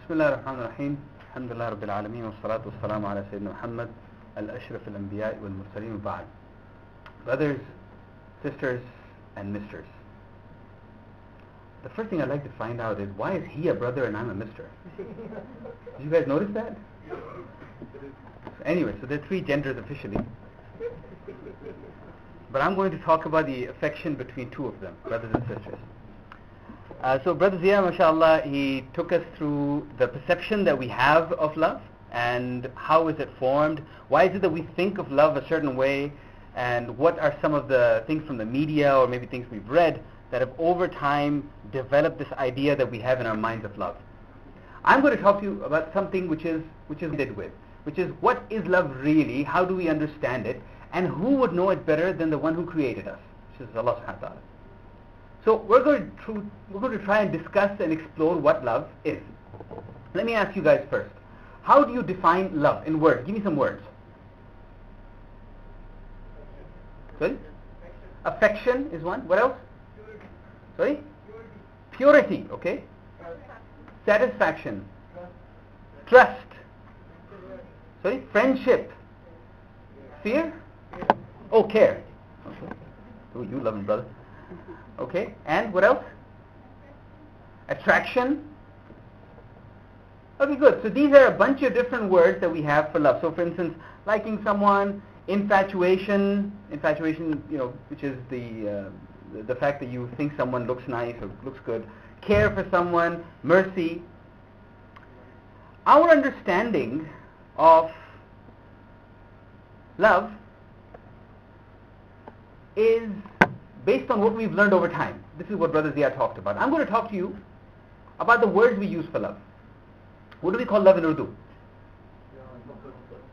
بسم الله الرحمن الرحيم الحمد لله رب العالمين والصلاة والسلام على سيدنا محمد الأشرف الأنبياء والمرسلين وبعد. Brothers, sisters and misters, the first thing I'd like to find out is why is he a brother and I'm a mister? Did you guys notice that? Anyway, so there are three genders officially, but I'm going to talk about the affection between two of them, brothers and sisters. So Brother Zia, mashallah, he took us through the perception that we have of love and how is it formed, why is it that we think of love a certain way, and what are some of the things from the media or maybe things we've read that have over time developed this idea that we have in our minds of love. I'm going to talk to you about something which is dead with, which is what is love really, how do we understand it, and who would know it better than the one who created us, which is Allah subhanahu wa ta'ala. So we're going to try and discuss and explore what love is. Let me ask you guys first. How do you define love in words? Give me some words. Sorry? Affection is one. What else? Sorry? Purity. Okay. Satisfaction. Trust. Sorry? Friendship. Fear? Oh, care. Okay. Oh, you love him, brother. Okay, and what else? Attraction. Okay, good. So these are a bunch of different words that we have for love. So for instance, liking someone, infatuation, which is the fact that you think someone looks nice or looks good, care for someone, mercy. Our understanding of love is based on what we've learned over time. This is what Brother Zia talked about. I'm going to talk to you about the words we use for love. What do we call love in Urdu?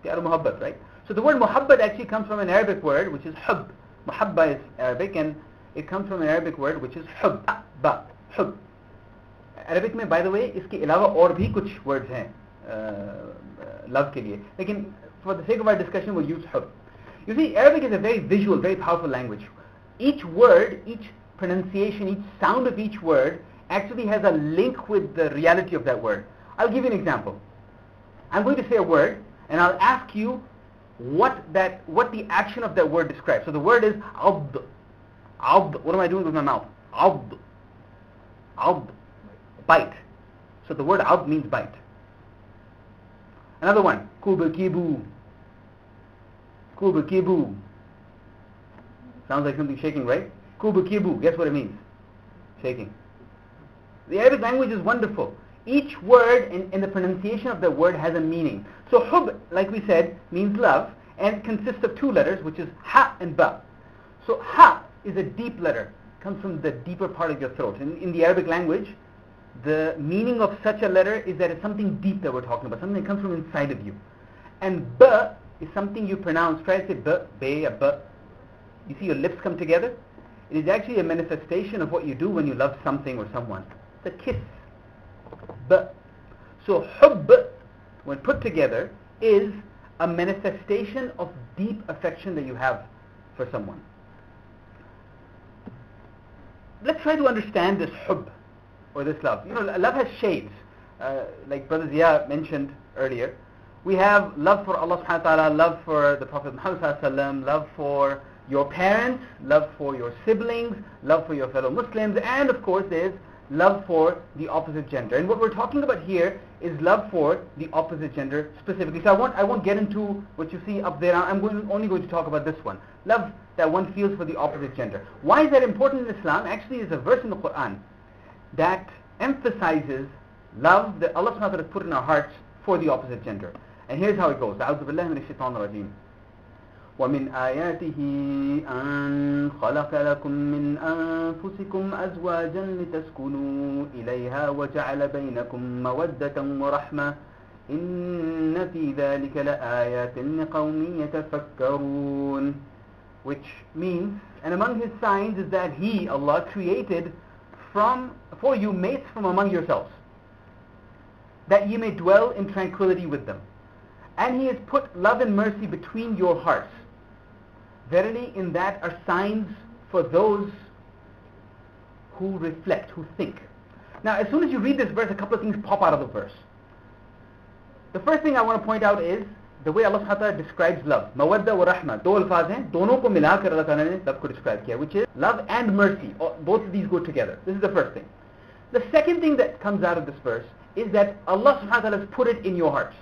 Pyar muhabbat, right? So the word muhabbat actually comes from an Arabic word which is hub. Muhabba is Arabic and it comes from an Arabic word which is hub. Hub. Arabic में, by the way, इसके अलावा और भी कुछ words हैं love के लिए. लेकिन for the sake of our discussion we'll use hub. You see, Arabic is a very visual, very powerful language. Each word, each pronunciation, each sound of each word actually has a link with the reality of that word. I'll give you an example. I'm going to say a word and I'll ask you what the action of that word describes. So the word is abd. Abd. What am I doing with my mouth? Abd. Abd. Bite. So the word abd means bite. Another one. Kubakibu. Kubakibu. Sounds like something shaking, right? Kubu. Guess what it means? Shaking. The Arabic language is wonderful. Each word in the pronunciation of the word has a meaning. So hub, like we said, means love and consists of two letters, which is ha and ba. So ha is a deep letter. It comes from the deeper part of your throat. In the Arabic language, the meaning of such a letter is that it's something deep that we're talking about, something that comes from inside of you. And ba is something you pronounce. Try to say ba, ba. You see your lips come together? It is actually a manifestation of what you do when you love something or someone. It's a kiss. So hubb, when put together, is a manifestation of deep affection that you have for someone. Let's try to understand this hubb, or this love. Love has shades. Like Brother Zia mentioned earlier, we have love for Allah subhanahu wa ta'ala, love for the Prophet Muhammad sallallahu alaihi wasallam, love for your parents, love for your siblings, love for your fellow Muslims, and of course there's love for the opposite gender. And what we're talking about here is love for the opposite gender specifically. So I won't get into what you see up there. I'm only going to talk about this one. Love that one feels for the opposite gender. Why is that important in Islam? Actually, there's a verse in the Quran that emphasizes love that Allah subhanahu wa ta'ala has put in our hearts for the opposite gender. And here's how it goes. أعوذ بالله من الشيطان الرجيم. ومن آياته أن خلق لكم من أنفسكم أزواجا لتسكنوا إليها وجعل بينكم مودة ورحمة إن في ذلك لآيات لقوم يتفكرون. Which means, and among his signs is that he, Allah, created for you mates from among yourselves, that ye may dwell in tranquility with them. And he has put love and mercy between your hearts. Verily, in that are signs for those who reflect, who think. Now, as soon as you read this verse, a couple of things pop out of the verse. The first thing I want to point out is the way Allah subhanahu wa ta'ala describes love. Mawadda wa rahma. दो अल्फाज हैं, दोनों को मिलाकर अल्लाह ताला ने love को describe किया, which is love and mercy. Both of these go together. This is the first thing. The second thing that comes out of this verse is that Allah subhanahu wa ta'ala has put it in your hearts.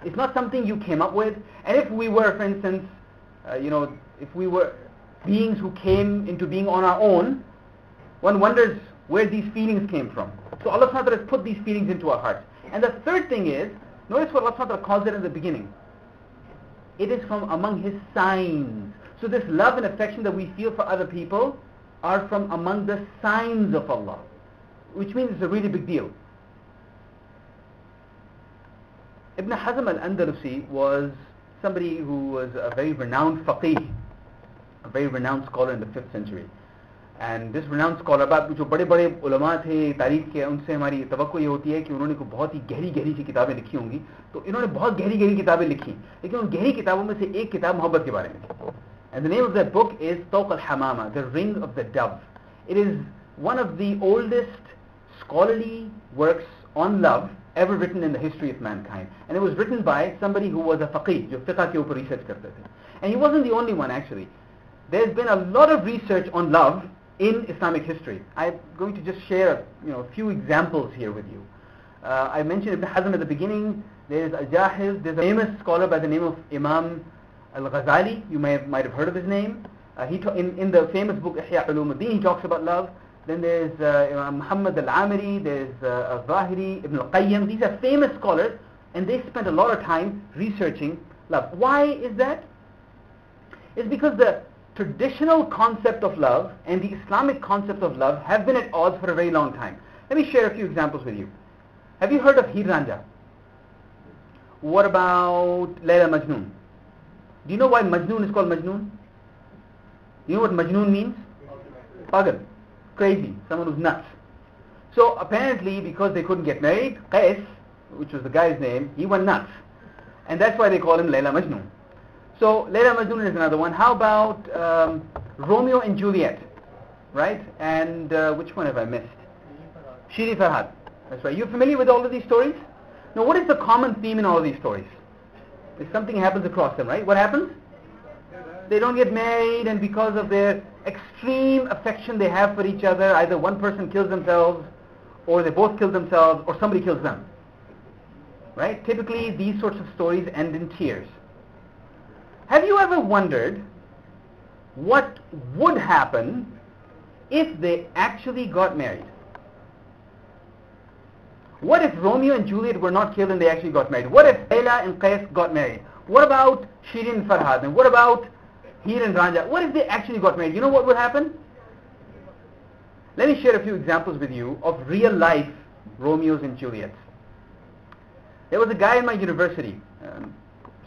It's not something you came up with. And if we were, for instance, if we were beings who came into being on our own, one wonders where these feelings came from. So Allah subhanahu wa ta'ala has put these feelings into our hearts. And the third thing is, notice what Allah subhanahu wa ta'ala calls it in the beginning. It is from among His signs. So this love and affection that we feel for other people are from among the signs of Allah, which means it's a really big deal. Ibn Hazm al-Andalusi was somebody who was a very renowned faqih, a very renowned scholar in the 5th century. And this renowned scholar, जो बड़े बड़े उलमा थे तारीख के, उनसे हमारी तवक्को ये होती है कि उन्होंने को बहुत ही गहरी गहरी सी किताबें लिखी होंगी. तो इन्होंने बहुत गहरी गहरी किताबें लिखी, लेकिन उन गहरी किताबों में से एक किताब मोहब्बत के बारे में थी. And the name of that book is Tawq al-Hamama, the Ring of the Dove. It is one of the oldest scholarly works on love ever written in the history of mankind. And it was written by somebody who was a faqih, जो fiqh के ऊपर research करते थे. And he wasn't the only one actually. There's been a lot of research on love in Islamic history. I'm going to just share a few examples here with you. I mentioned Ibn Hazm at the beginning. There's Al-Jahiz. There's a famous scholar by the name of Imam Al-Ghazali. You might have heard of his name. In the famous book Ihya Ulumuddin, he talks about love. Then there's Imam Muhammad Al-Amiri. There's Al-Zahiri, Ibn Al-Qayyim. These are famous scholars, and they spent a lot of time researching love. Why is that? It's because the traditional concept of love and the Islamic concept of love have been at odds for a very long time. Let me share a few examples with you. Have you heard of Heer Ranja? What about Layla Majnoon? Do you know why Majnoon is called Majnoon? Do you know what Majnoon means? Pagal, crazy, someone who's nuts. So apparently because they couldn't get married, Qais, which was the guy's name, he went nuts. And that's why they call him Layla Majnoon. So Layla Majnoon is another one. How about Romeo and Juliet, right? And which one have I missed? Shiri Farhad. That's right. You familiar with all of these stories? Now what is the common theme in all of these stories? If something happens across them, right? What happens? They don't get married, and because of their extreme affection they have for each other, either one person kills themselves, or they both kill themselves, or somebody kills them. Right? Typically these sorts of stories end in tears. Have you ever wondered what would happen if they actually got married? What if Romeo and Juliet were not killed and they actually got married? What if Layla and Qais got married? What about Shirin and Farhad? And what about Heer and Ranja? What if they actually got married? You know what would happen? Let me share a few examples with you of real life Romeos and Juliets. There was a guy in my university.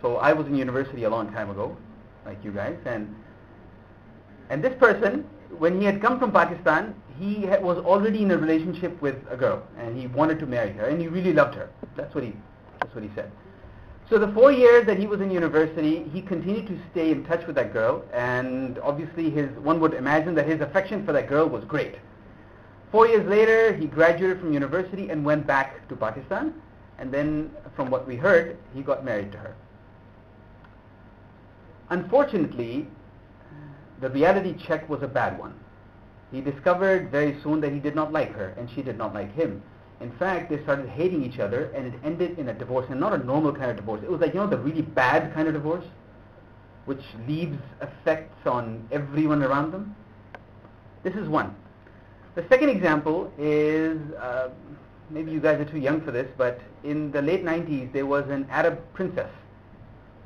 So I was in university a long time ago, like you guys, and this person, when he had come from Pakistan, he was already in a relationship with a girl, and he wanted to marry her, and he really loved her. That's what he said. So the 4 years that he was in university, he continued to stay in touch with that girl, and obviously one would imagine that his affection for that girl was great. 4 years later, he graduated from university and went back to Pakistan, and then from what we heard, he got married to her. Unfortunately, the reality check was a bad one. He discovered very soon that he did not like her, and she did not like him. In fact, they started hating each other, and it ended in a divorce, and not a normal kind of divorce. It was like, the really bad kind of divorce, which leaves effects on everyone around them. This is one. The second example is, maybe you guys are too young for this, but in the late 90s, there was an Arab princess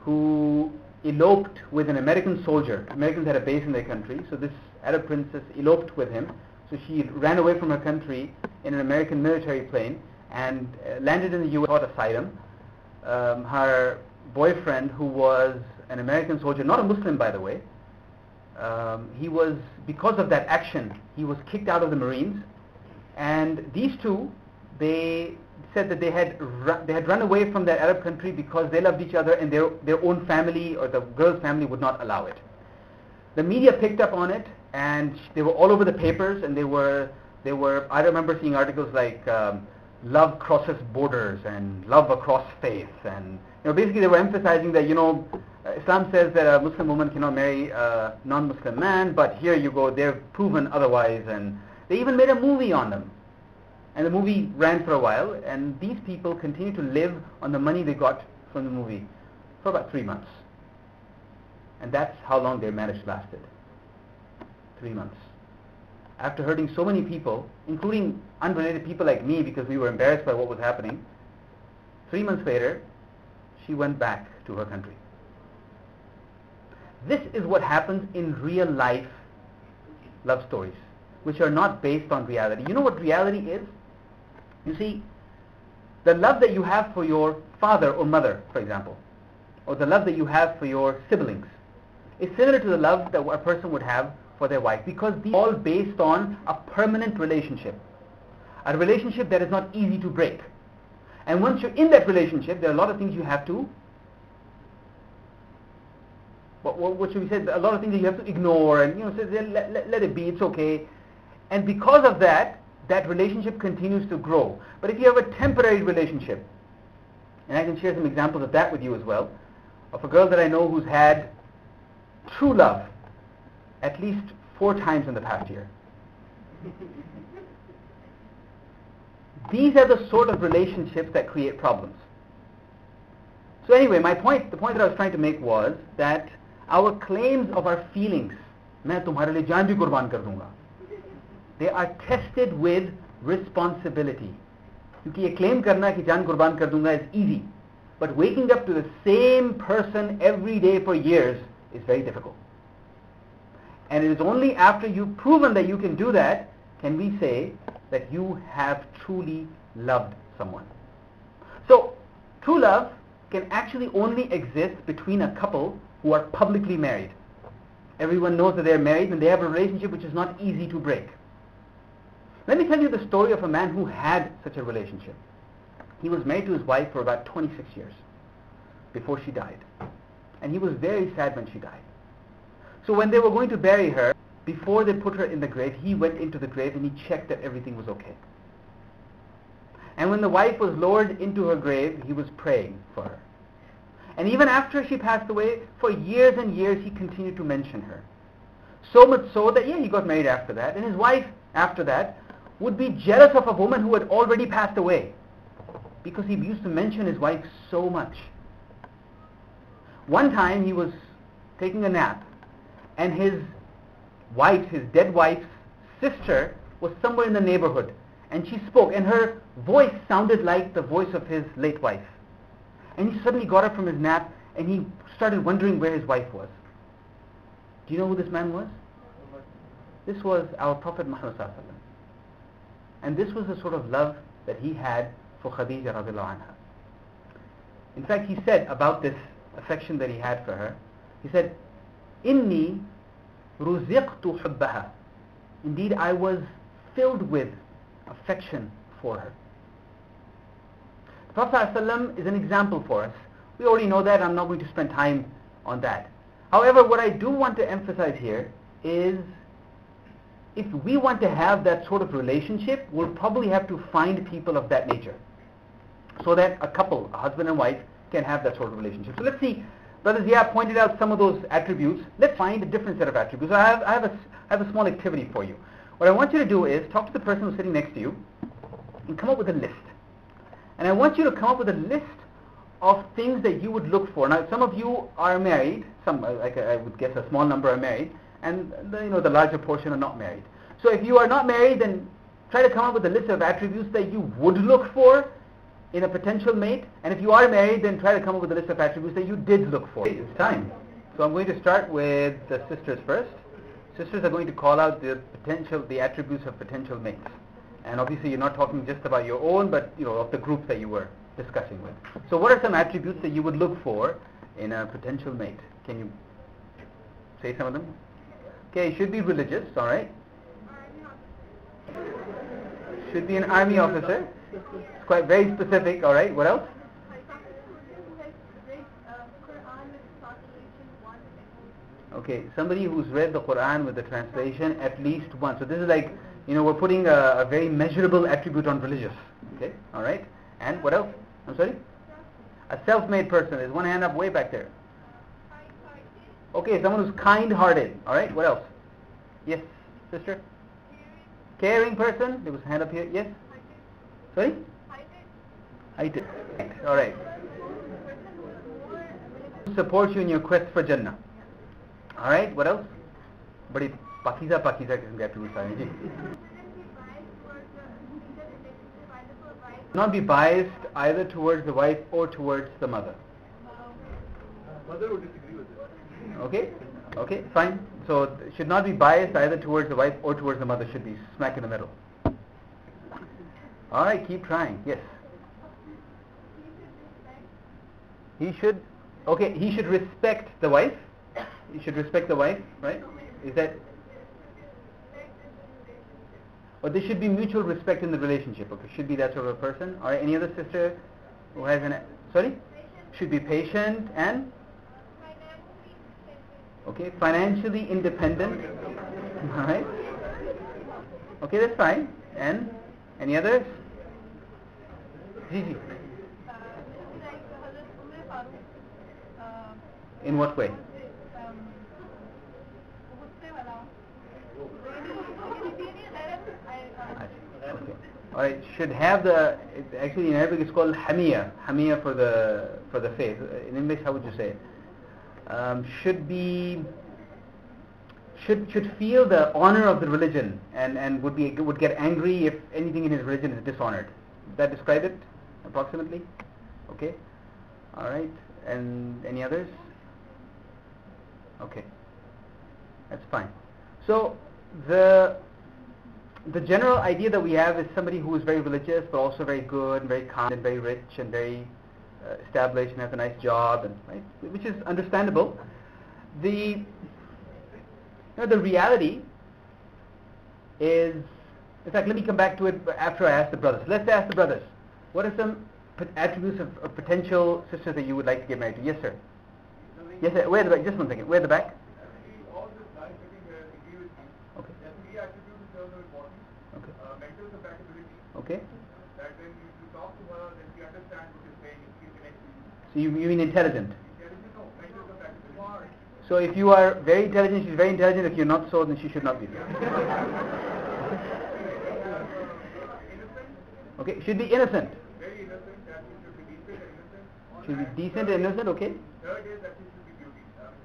who eloped with an American soldier. Americans had a base in their country, so this Arab princess eloped with him. So she ran away from her country in an American military plane and landed in the U.S. sought asylum. Her boyfriend, who was an American soldier, not a Muslim by the way, because of that action, he was kicked out of the Marines. And these two, they said that they had run away from their Arab country because they loved each other, and their own family or the girl's family would not allow it. The media picked up on it, and they were all over the papers, and they were I remember seeing articles like love crosses borders and love across faith, and basically they were emphasizing that Islam says that a Muslim woman cannot marry a non-Muslim man, but here you go, they've proven otherwise, and they even made a movie on them. And the movie ran for a while, and these people continued to live on the money they got from the movie for about 3 months. And that's how long their marriage lasted. 3 months. After hurting so many people, including unrelated people like me because we were embarrassed by what was happening, 3 months later, she went back to her country. This is what happens in real life love stories, which are not based on reality. You know what reality is? You see, the love that you have for your father or mother, for example, or the love that you have for your siblings, is similar to the love that a person would have for their wife, because these are all based on a permanent relationship, a relationship that is not easy to break. And once you're in that relationship, there are a lot of things you have to, what should we say, a lot of things that you have to ignore, and say, let it be, it's okay. And because of that, that relationship continues to grow. But if you have a temporary relationship, and I can share some examples of that with you as well, of a girl that I know who's had true love at least 4 times in the past year. These are the sort of relationships that create problems. So anyway, the point that I was trying to make was that our claims of our feelings, मैं तुम्हारे लिए जान भी कुर्बान कर दूंगा, they are tested with responsibility. क्योंकि ये claim करना कि जान कुर्बान कर दूंगा is easy, but waking up to the same person every day for years is very difficult. And it is only after you've proven that you can do that can we say that you have truly loved someone. So true love can actually only exist between a couple who are publicly married. Everyone knows that they are married and they have a relationship which is not easy to break. Let me tell you the story of a man who had such a relationship. He was married to his wife for about 26 years before she died. And he was very sad when she died. So when they were going to bury her, before they put her in the grave, he went into the grave and he checked that everything was okay. And when the wife was lowered into her grave, he was praying for her. And even after she passed away, for years and years he continued to mention her. So much so that, he got married after that, and his wife, after that, would be jealous of a woman who had already passed away, because he used to mention his wife so much. One time he was taking a nap, and his dead wife's sister was somewhere in the neighborhood, and she spoke, and her voice sounded like the voice of his late wife. And he suddenly got up from his nap, and he started wondering where his wife was. Do you know who this man was? This was our Prophet Muhammad sallallahu alaihi wasallam. And this was the sort of love that he had for Khadija radiallahu anha. In fact, he said about this affection that he had for her, he said, Inni ruziqtu hubbaha. Indeed, I was filled with affection for her. The Prophet ﷺ is an example for us. We already know that. I'm not going to spend time on that. However, what I do want to emphasize here is, if we want to have that sort of relationship, we'll probably have to find people of that nature, so that a couple, a husband and wife, can have that sort of relationship. So let's see. Brother Zia pointed out some of those attributes. Let's find a different set of attributes. I have a small activity for you. What I want you to do is talk to the person who's sitting next to you and come up with a list. And I want you to come up with a list of things that you would look for. Now, some of you are married. Some, like I would guess, a small number are married, and the larger portion are not married. So if you are not married, then try to come up with a list of attributes that you would look for in a potential mate. And if you are married, then try to come up with a list of attributes that you did look for. It's time. So I'm going to start with the sisters first. Sisters are going to call out the attributes of potential mates. And obviously you're not talking just about your own, but of the group that you were discussing with. So what are some attributes that you would look for in a potential mate? Can you say some of them? Okay, it should be religious, all right? Should be an army officer. It's quite very specific, all right? What else? Okay, somebody who's read the Quran with the translation at least once. So this is like we're putting a very measurable attribute on religious. Okay, all right. And what else? I'm sorry? A self-made person. There's one hand up way back there. Okay, someone who's kind-hearted. All right, what else? Yes, sister? Caring person. There was a hand up here. Yes? Sorry? Heighted. All right. Support you in your quest for Jannah. All right, what else? बड़ी पाकीज़ा किस्म के attributes आए हैं जी. Not be biased either towards the wife or towards the mother. Mother would disagree with it. Okay, fine. So should not be biased either towards the wife or towards the mother. Should be smack in the middle. All right, keep trying. Yes. He should respect the wife. He should respect the wife, right? Is that? Or there should be mutual respect in the relationship. Okay, should be that sort of a person. All right, any other sister who has sorry? Should be patient and? Okay, financially independent. All right. Okay, that's fine. And any others? Gigi. In what way? Okay. All right. Should have actually in Arabic it's called hamia. Hamia for the faith. In English, how would you say it? Should feel the honor of the religion and would get angry if anything in his religion is dishonored. Does that describe it approximately? Okay. All right. And any others? Okay. That's fine. So the general idea that we have is somebody who is very religious but also very good and very kind and very rich and very established and has a nice job, and right, which is understandable. The reality is, in fact, let me come back to it after I ask the brothers. Let's ask the brothers. What are some attributes of potential sisters that you would like to get married to? Yes, sir. Yes, sir. Where at the back? Just one second. Where at the back? All this life living here, agree with me. Okay. There are three attributes which are important. Okay. Mental compatibility. Okay. That when you talk to her, then she understands what you're saying and she connects with you. So you mean intelligent? Intelligent, no, mental compatibility. So if you are very intelligent, she's very intelligent. If you're not so, then she should not be there. Okay, should be innocent. Very innocent, that she should be decent and innocent. Should be decent and innocent, okay? Third is that she should be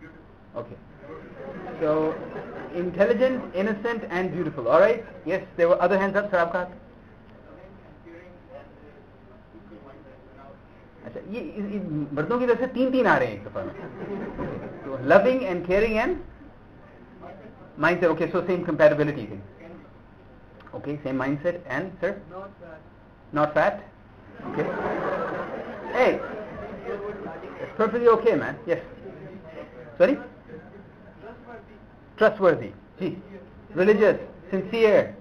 beautiful. Okay. So, intelligent, innocent and beautiful. Alright? Yes, there were other hands up, sir, aapka haath. अच्छा ये मर्दों की तरफ से तीन आ रहे हैं एक दफा में. So loving and caring and mindset. Okay, so same compatibility thing. Okay, same mindset and sir. Not fat. Okay. Hey, it's perfectly okay, man. Yes. Sorry. Trustworthy. Gee. Religious. Sincere.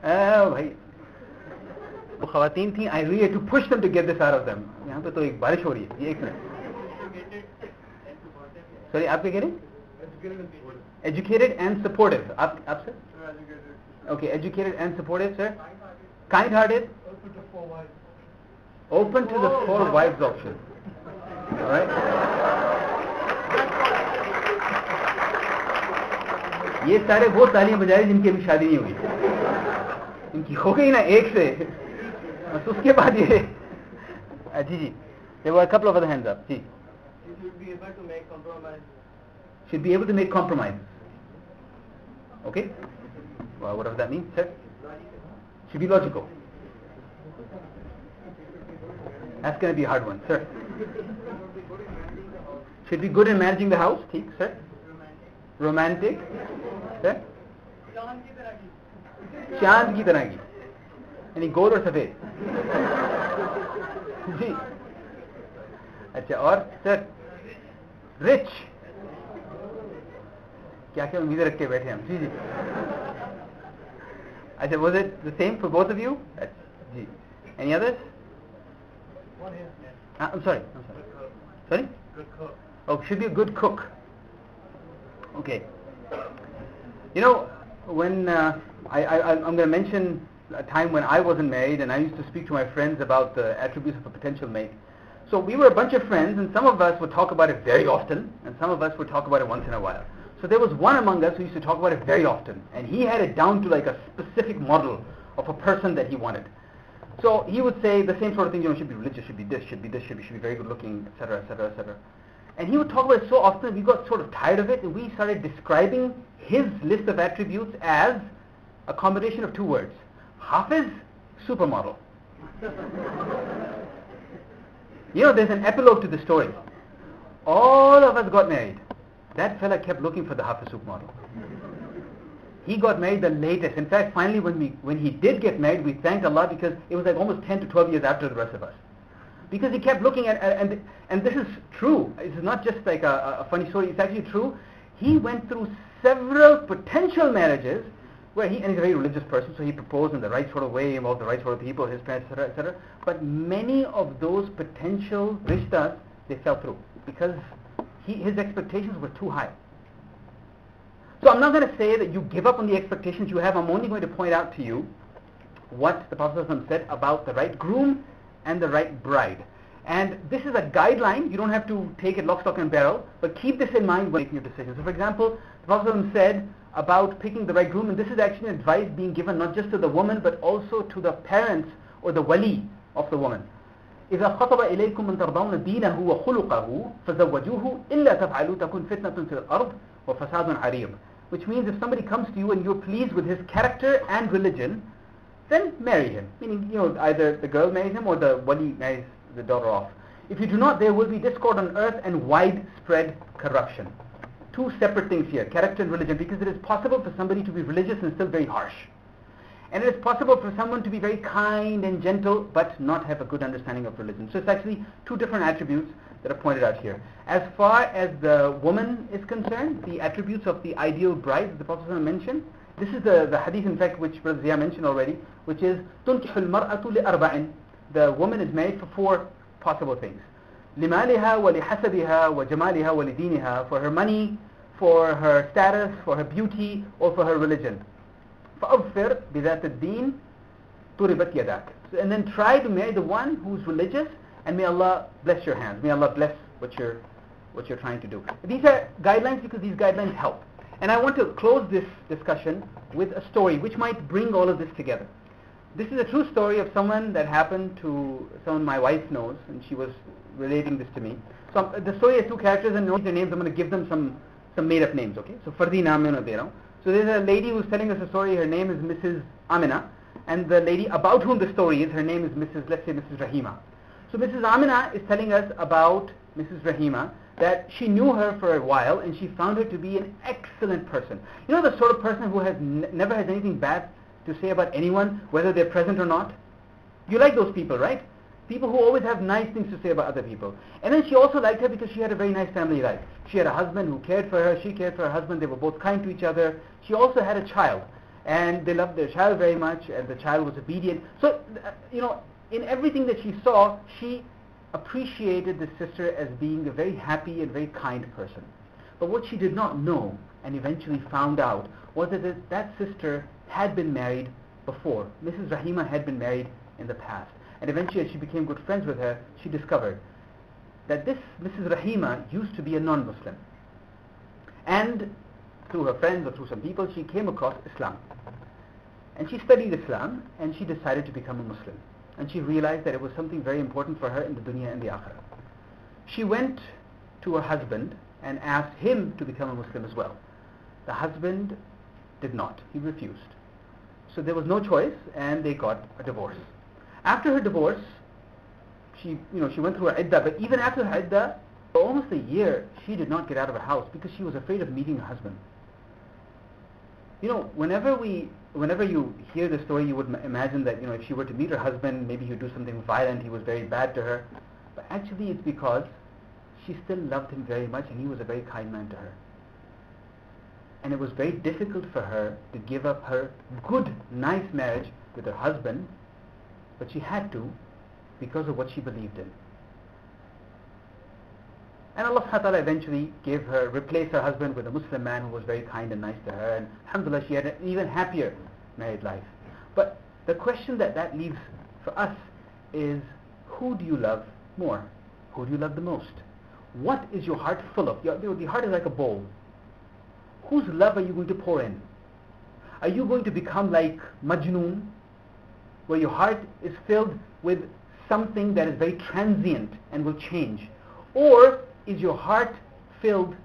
Oh, भाई. वो ख़वातीन थी, I really had to push them to get this out of them. यहाँ पे तो एक बारिश हो रही है. ये एक मिनट. Sorry, आप क्या कह रहे हैं? Educated and supportive. आप sir? Okay, educated and supportive, sir. Kind-hearted. Open to the four wives option. All right. ये सारे वो तालियां बजा रहे जिनकी अभी शादी नहीं हुई. इनकी हो गई ना एक से. बस उसके बाद ये जी there were a couple of other hands up. Ji. Should be able to make compromise. Should be able to make compromises. Okay. Well, whatever that means, sir. Should be logical. That's going to be a hard one, sir. Should be good in managing the house, ठीक, sir. Romantic, sir. चांद की तरह की. यानी गोल और सफेद. जी. अच्छा और सर rich. क्या क्या उम्मीदें रख के बैठे हम. जी जी. अच्छा, was it the same for both of you? Ji. Any others? I'm sorry. Sorry? Good cook. Oh, should be a good cook. Okay. You know, when I'm going to mention a time when I wasn't married and I used to speak to my friends about the attributes of a potential mate. So we were a bunch of friends, and some of us would talk about it very often, and some of us would talk about it once in a while. So there was one among us who used to talk about it very often, and he had it down to like a specific model of a person that he wanted. So he would say the same sort of thing, should be religious, should be this, should be very good looking, etc., etc., etc. And he would talk about it so often, we got sort of tired of it, and we started describing his list of attributes as a combination of two words. Hafiz, supermodel. There's an epilogue to the story. All of us got married. That fella kept looking for the Hafiz supermodel. He got married the latest. In fact, finally when he did get married, we thanked Allah because it was like almost 10 to 12 years after the rest of us. Because he kept looking at, and this is true. It's not just like a funny story, it's actually true. He went through several potential marriages where and he's a very religious person, so he proposed in the right sort of way, involved the right sort of people, his parents, etc., etc. But many of those potential rishtas, they fell through because his expectations were too high. So I'm not going to say that you give up on the expectations you have. I'm only going to point out to you what the Prophet ﷺ said about the right groom and the right bride. And this is a guideline. You don't have to take it lock, stock and barrel, but keep this in mind when making your decisions. So for example, the Prophet ﷺ said about picking the right groom, and this is actually advice being given not just to the woman but also to the parents or the wali of the woman. إذا خطب إليكم من ترضون دينه وخلقه فزوجوه إلا تفعلوا تكن فتنة في الأرض وفساد عريض. Which means if somebody comes to you and you're pleased with his character and religion, then marry him. Meaning, either the girl marries him or the wali marries the daughter off. If you do not, there will be discord on earth and widespread corruption. Two separate things here, character and religion, because it is possible for somebody to be religious and still very harsh. And it is possible for someone to be very kind and gentle but not have a good understanding of religion. So it's actually two different attributes that are pointed out here. As far as the woman is concerned, the attributes of the ideal bride that the Prophet mentioned, this is the hadith in fact which Brother Zia mentioned already, which is تُنْكِحُ الْمَرْأَةُ لِأَرْبَعٍ. The woman is married for four possible things. لِمَالِهَا وَلِحَسَبِهَا وَجَمَالِهَا وَلِدِينِهَا. For her money, for her status, for her beauty, or for her religion. فَأَظْفِرْ بِذَاتِ الدِّينِ تُرِبَتْ يَدَاكَ. And then try to marry the one who's religious, and may Allah bless your hands. May Allah bless what you're trying to do. These are guidelines because these guidelines help. And I want to close this discussion with a story which might bring all of this together. This is a true story of someone that happened to someone my wife knows, and she was relating this to me. So the story has two characters, and knowing their names, I'm going to give them some made-up names, okay? So Fardi naam mein de raha hu. So there's a lady who's telling us a story. Her name is Mrs. Amina, and the lady about whom the story is, her name is let's say Mrs. Rahima. So Mrs. Amina is telling us about Mrs. Rahima, that she knew her for a while and she found her to be an excellent person. The sort of person who has never has anything bad to say about anyone, whether they're present or not. You like those people, right? People who always have nice things to say about other people. And then she also liked her because she had a very nice family life. She had a husband who cared for her, she cared for her husband, they were both kind to each other. She also had a child, and they loved their child very much, and the child was obedient. So, in everything that she saw, she appreciated the sister as being a very happy and very kind person. But what she did not know, and eventually found out, was that sister had been married before. Mrs. Rahima had been married in the past. And eventually, as she became good friends with her, she discovered that this Mrs. Rahima used to be a non-Muslim. And through her friends or through some people, she came across Islam. And she studied Islam, and she decided to become a Muslim. And she realized that it was something very important for her in the dunya and the akhirah. She went to her husband and asked him to become a Muslim as well. The husband did not. He refused. So there was no choice, and they got a divorce. After her divorce, she went through her iddah, but even after her iddah, for almost a year, she did not get out of her house because she was afraid of meeting her husband. Whenever you hear the story, you would imagine that, if she were to meet her husband, maybe he would do something violent, he was very bad to her. But actually it's because she still loved him very much, and he was a very kind man to her. And it was very difficult for her to give up her good, nice marriage with her husband, but she had to because of what she believed in. And Allah subhanahu wa ta'ala eventually replaced her husband with a Muslim man who was very kind and nice to her, and alhamdulillah, she had an even happier married life. But the question that leaves for us is, who do you love more? Who do you love the most? What is your heart full of? The heart is like a bowl. Whose love are you going to pour in? Are you going to become like Majnoon, where your heart is filled with something that is very transient and will change? Or is your heart filled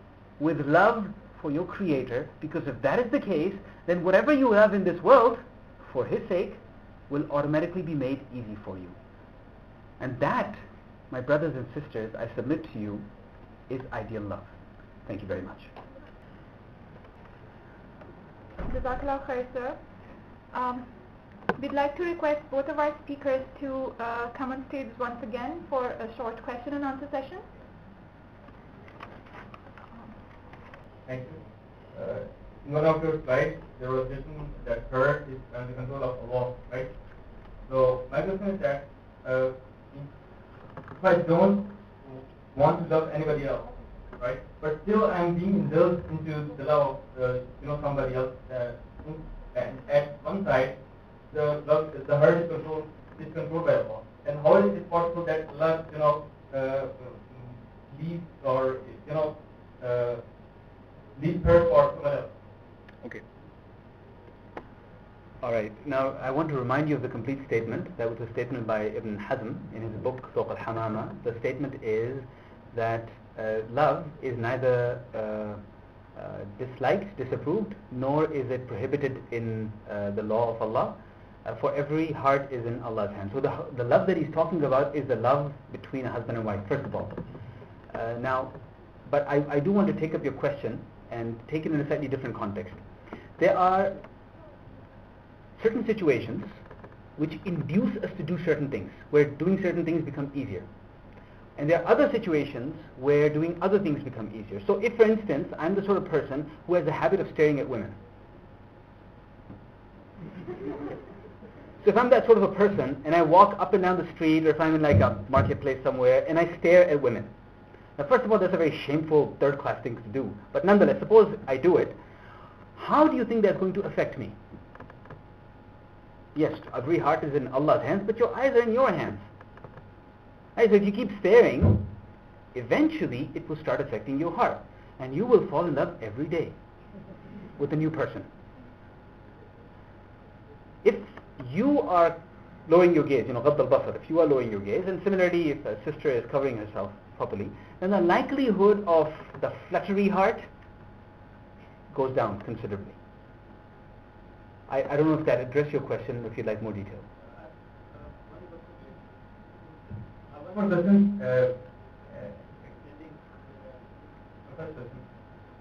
with love for your Creator? Because if that is the case, then whatever you have in this world, for His sake, will automatically be made easy for you. And that, my brothers and sisters, I submit to you, is ideal love. Thank you very much. Jazakallah khair, sir. We'd like to request both of our speakers to come on stage once again for a short question and answer session. Thank you. In one of your slides, there was written that her is under the control of Allah, right? So my question is that if I don't want to love anybody else, right? But still I'm being indulged into the love of somebody else. And at one side, the heart is controlled by Allah. And how is it possible that Allah, leaves or leaves her for someone else? Okay. Alright, now I want to remind you of the complete statement. That was a statement by Ibn Hazm in his book Suq al-Hamama. The statement is that love is neither disliked, disapproved, nor is it prohibited in the law of Allah. For every heart is in Allah's hand. So the love that he's talking about is the love between a husband and wife, first of all. But I do want to take up your question and take it in a slightly different context. There are certain situations which induce us to do certain things, where doing certain things become easier. And there are other situations where doing other things become easier. So if, for instance, I'm the sort of person who has a habit of staring at women. So if I'm that sort of a person and I walk up and down the street, or if I'm in like a marketplace somewhere and I stare at women. Now first of all, that's a very shameful third-class thing to do. But nonetheless, suppose I do it. How do you think that's going to affect me? Yes, every heart is in Allah's hands, but your eyes are in your hands. Right, so if you keep staring, eventually it will start affecting your heart. And you will fall in love every day with a new person. If you are lowering your gaze, ghadd al-basar, if you are lowering your gaze, and similarly if a sister is covering herself properly, then the likelihood of the fluttery heart goes down considerably. I don't know if that addressed your question, if you'd like more detail. One more question.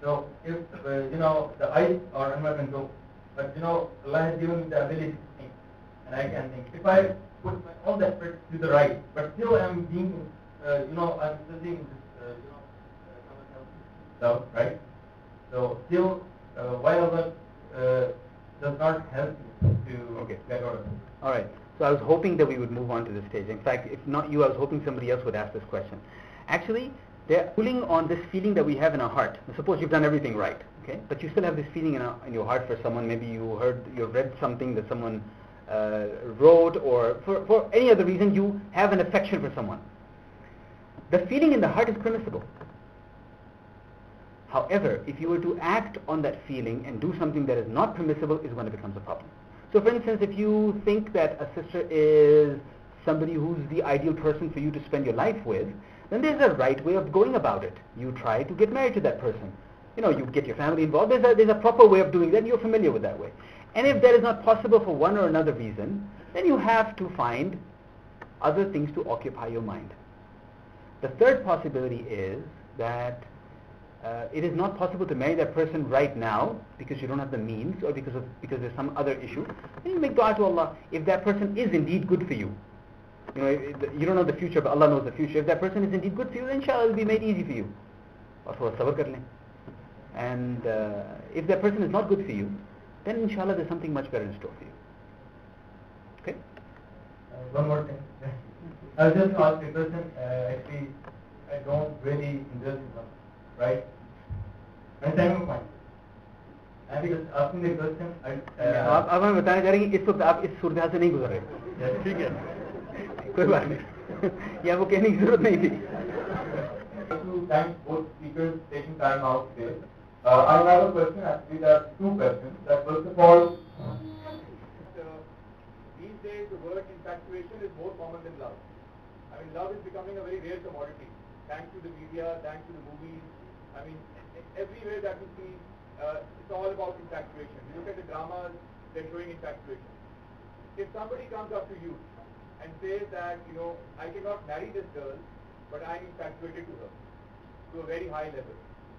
So if the eyes are under control, but Allah has given me the ability to think, and I can think. If I put all the effort to the right, but still I'm being, I'm still doing this, love, right? So still, why Allah does not help you to get out of it? All right. So I was hoping that we would move on to this stage. In fact, if not you, I was hoping somebody else would ask this question. Actually, they're pulling on this feeling that we have in our heart. Suppose you've done everything right, okay? But you still have this feeling in your heart for someone. Maybe you've read something that someone wrote, or for any other reason you have an affection for someone. The feeling in the heart is permissible. However, if you were to act on that feeling and do something that is not permissible, is when it becomes a problem. So for instance, if you think that a sister is somebody who's the ideal person for you to spend your life with, then there's a right way of going about it. You try to get married to that person. You get your family involved. There's a proper way of doing that, and you're familiar with that way. And if that is not possible for one or another reason, then you have to find other things to occupy your mind. The third possibility is that it is not possible to marry that person right now because you don't have the means, or because there's some other issue. Then you make dua to Allah. If that person is indeed good for you, you don't know the future, but Allah knows the future. If that person is indeed good for you, then inshallah it will be made easy for you. Or thoda sabr kar lein. And if that person is not good for you, then inshallah there's something much better in store for you. Okay? One more thing. I was just asked a person, actually, I don't really indulge in love, right? And time of mine. I think it's asking the question. आप हमें बताना चाह रहे हैं कि इस वक्त आप इस सूरत से नहीं गुजर रहे, ठीक है, कोई बात नहीं, या वो कहने की जरूरत नहीं थी. To thank both speakers taking time out today. I have a question. Actually, there are two questions. That first of all, these days the word infatuation is more common than love. I mean, love is becoming a very rare commodity. Thanks to the media, thanks to the movies. I mean, everywhere that we see, it's all about infatuation. You look at the dramas, they're showing infatuation. If somebody comes up to you and says that, you know, I cannot marry this girl, but I'm infatuated to her, to a very high level,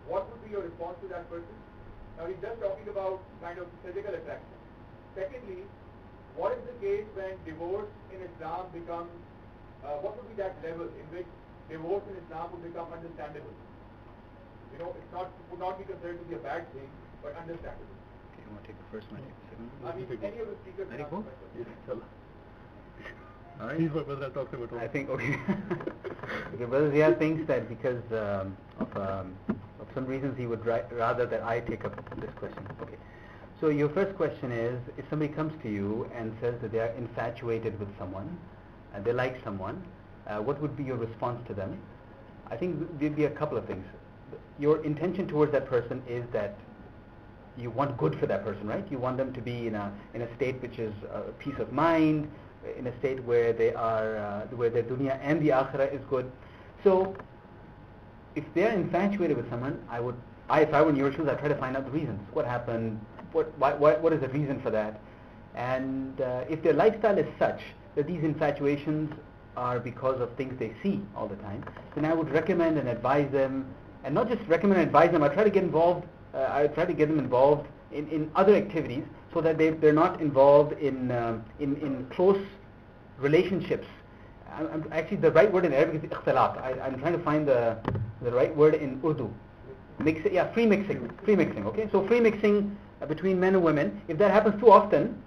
what would be your response to that person? Now, he's just talking about kind of physical attraction. Secondly, what is the case when divorce in Islam becomes, what would be that level in which divorce in Islam would become understandable? You know, would not be considered to be a bad thing, but understandable. Okay, you want to take the first one, take the second one? I mean, any of the speakers can answer my question. All right. I think, okay. Okay, Brother Zia thinks that because of some reasons he would rather that I take up this question. Okay. So your first question is, if somebody comes to you and says that they are infatuated with someone, and they like someone, what would be your response to them? I think there'd be a couple of things. Your intention towards that person is that you want good for that person, right? You want them to be in a state which is peace of mind, in a state where they are where their dunya and the akhirah is good. So if they are infatuated with someone, if I were in your shoes, I'd try to find out the reasons. What happened? What is the reason for that? And if their lifestyle is such that these infatuations are because of things they see all the time, then I would recommend and advise them, and not just recommend and advise them, I try to get involved, I try to get them involved in other activities so that they're not involved in close relationships. Actually, the right word in Arabic is ikhtilat. I'm trying to find the right word in Urdu. Free mixing, okay? So free mixing between men and women, if that happens too often,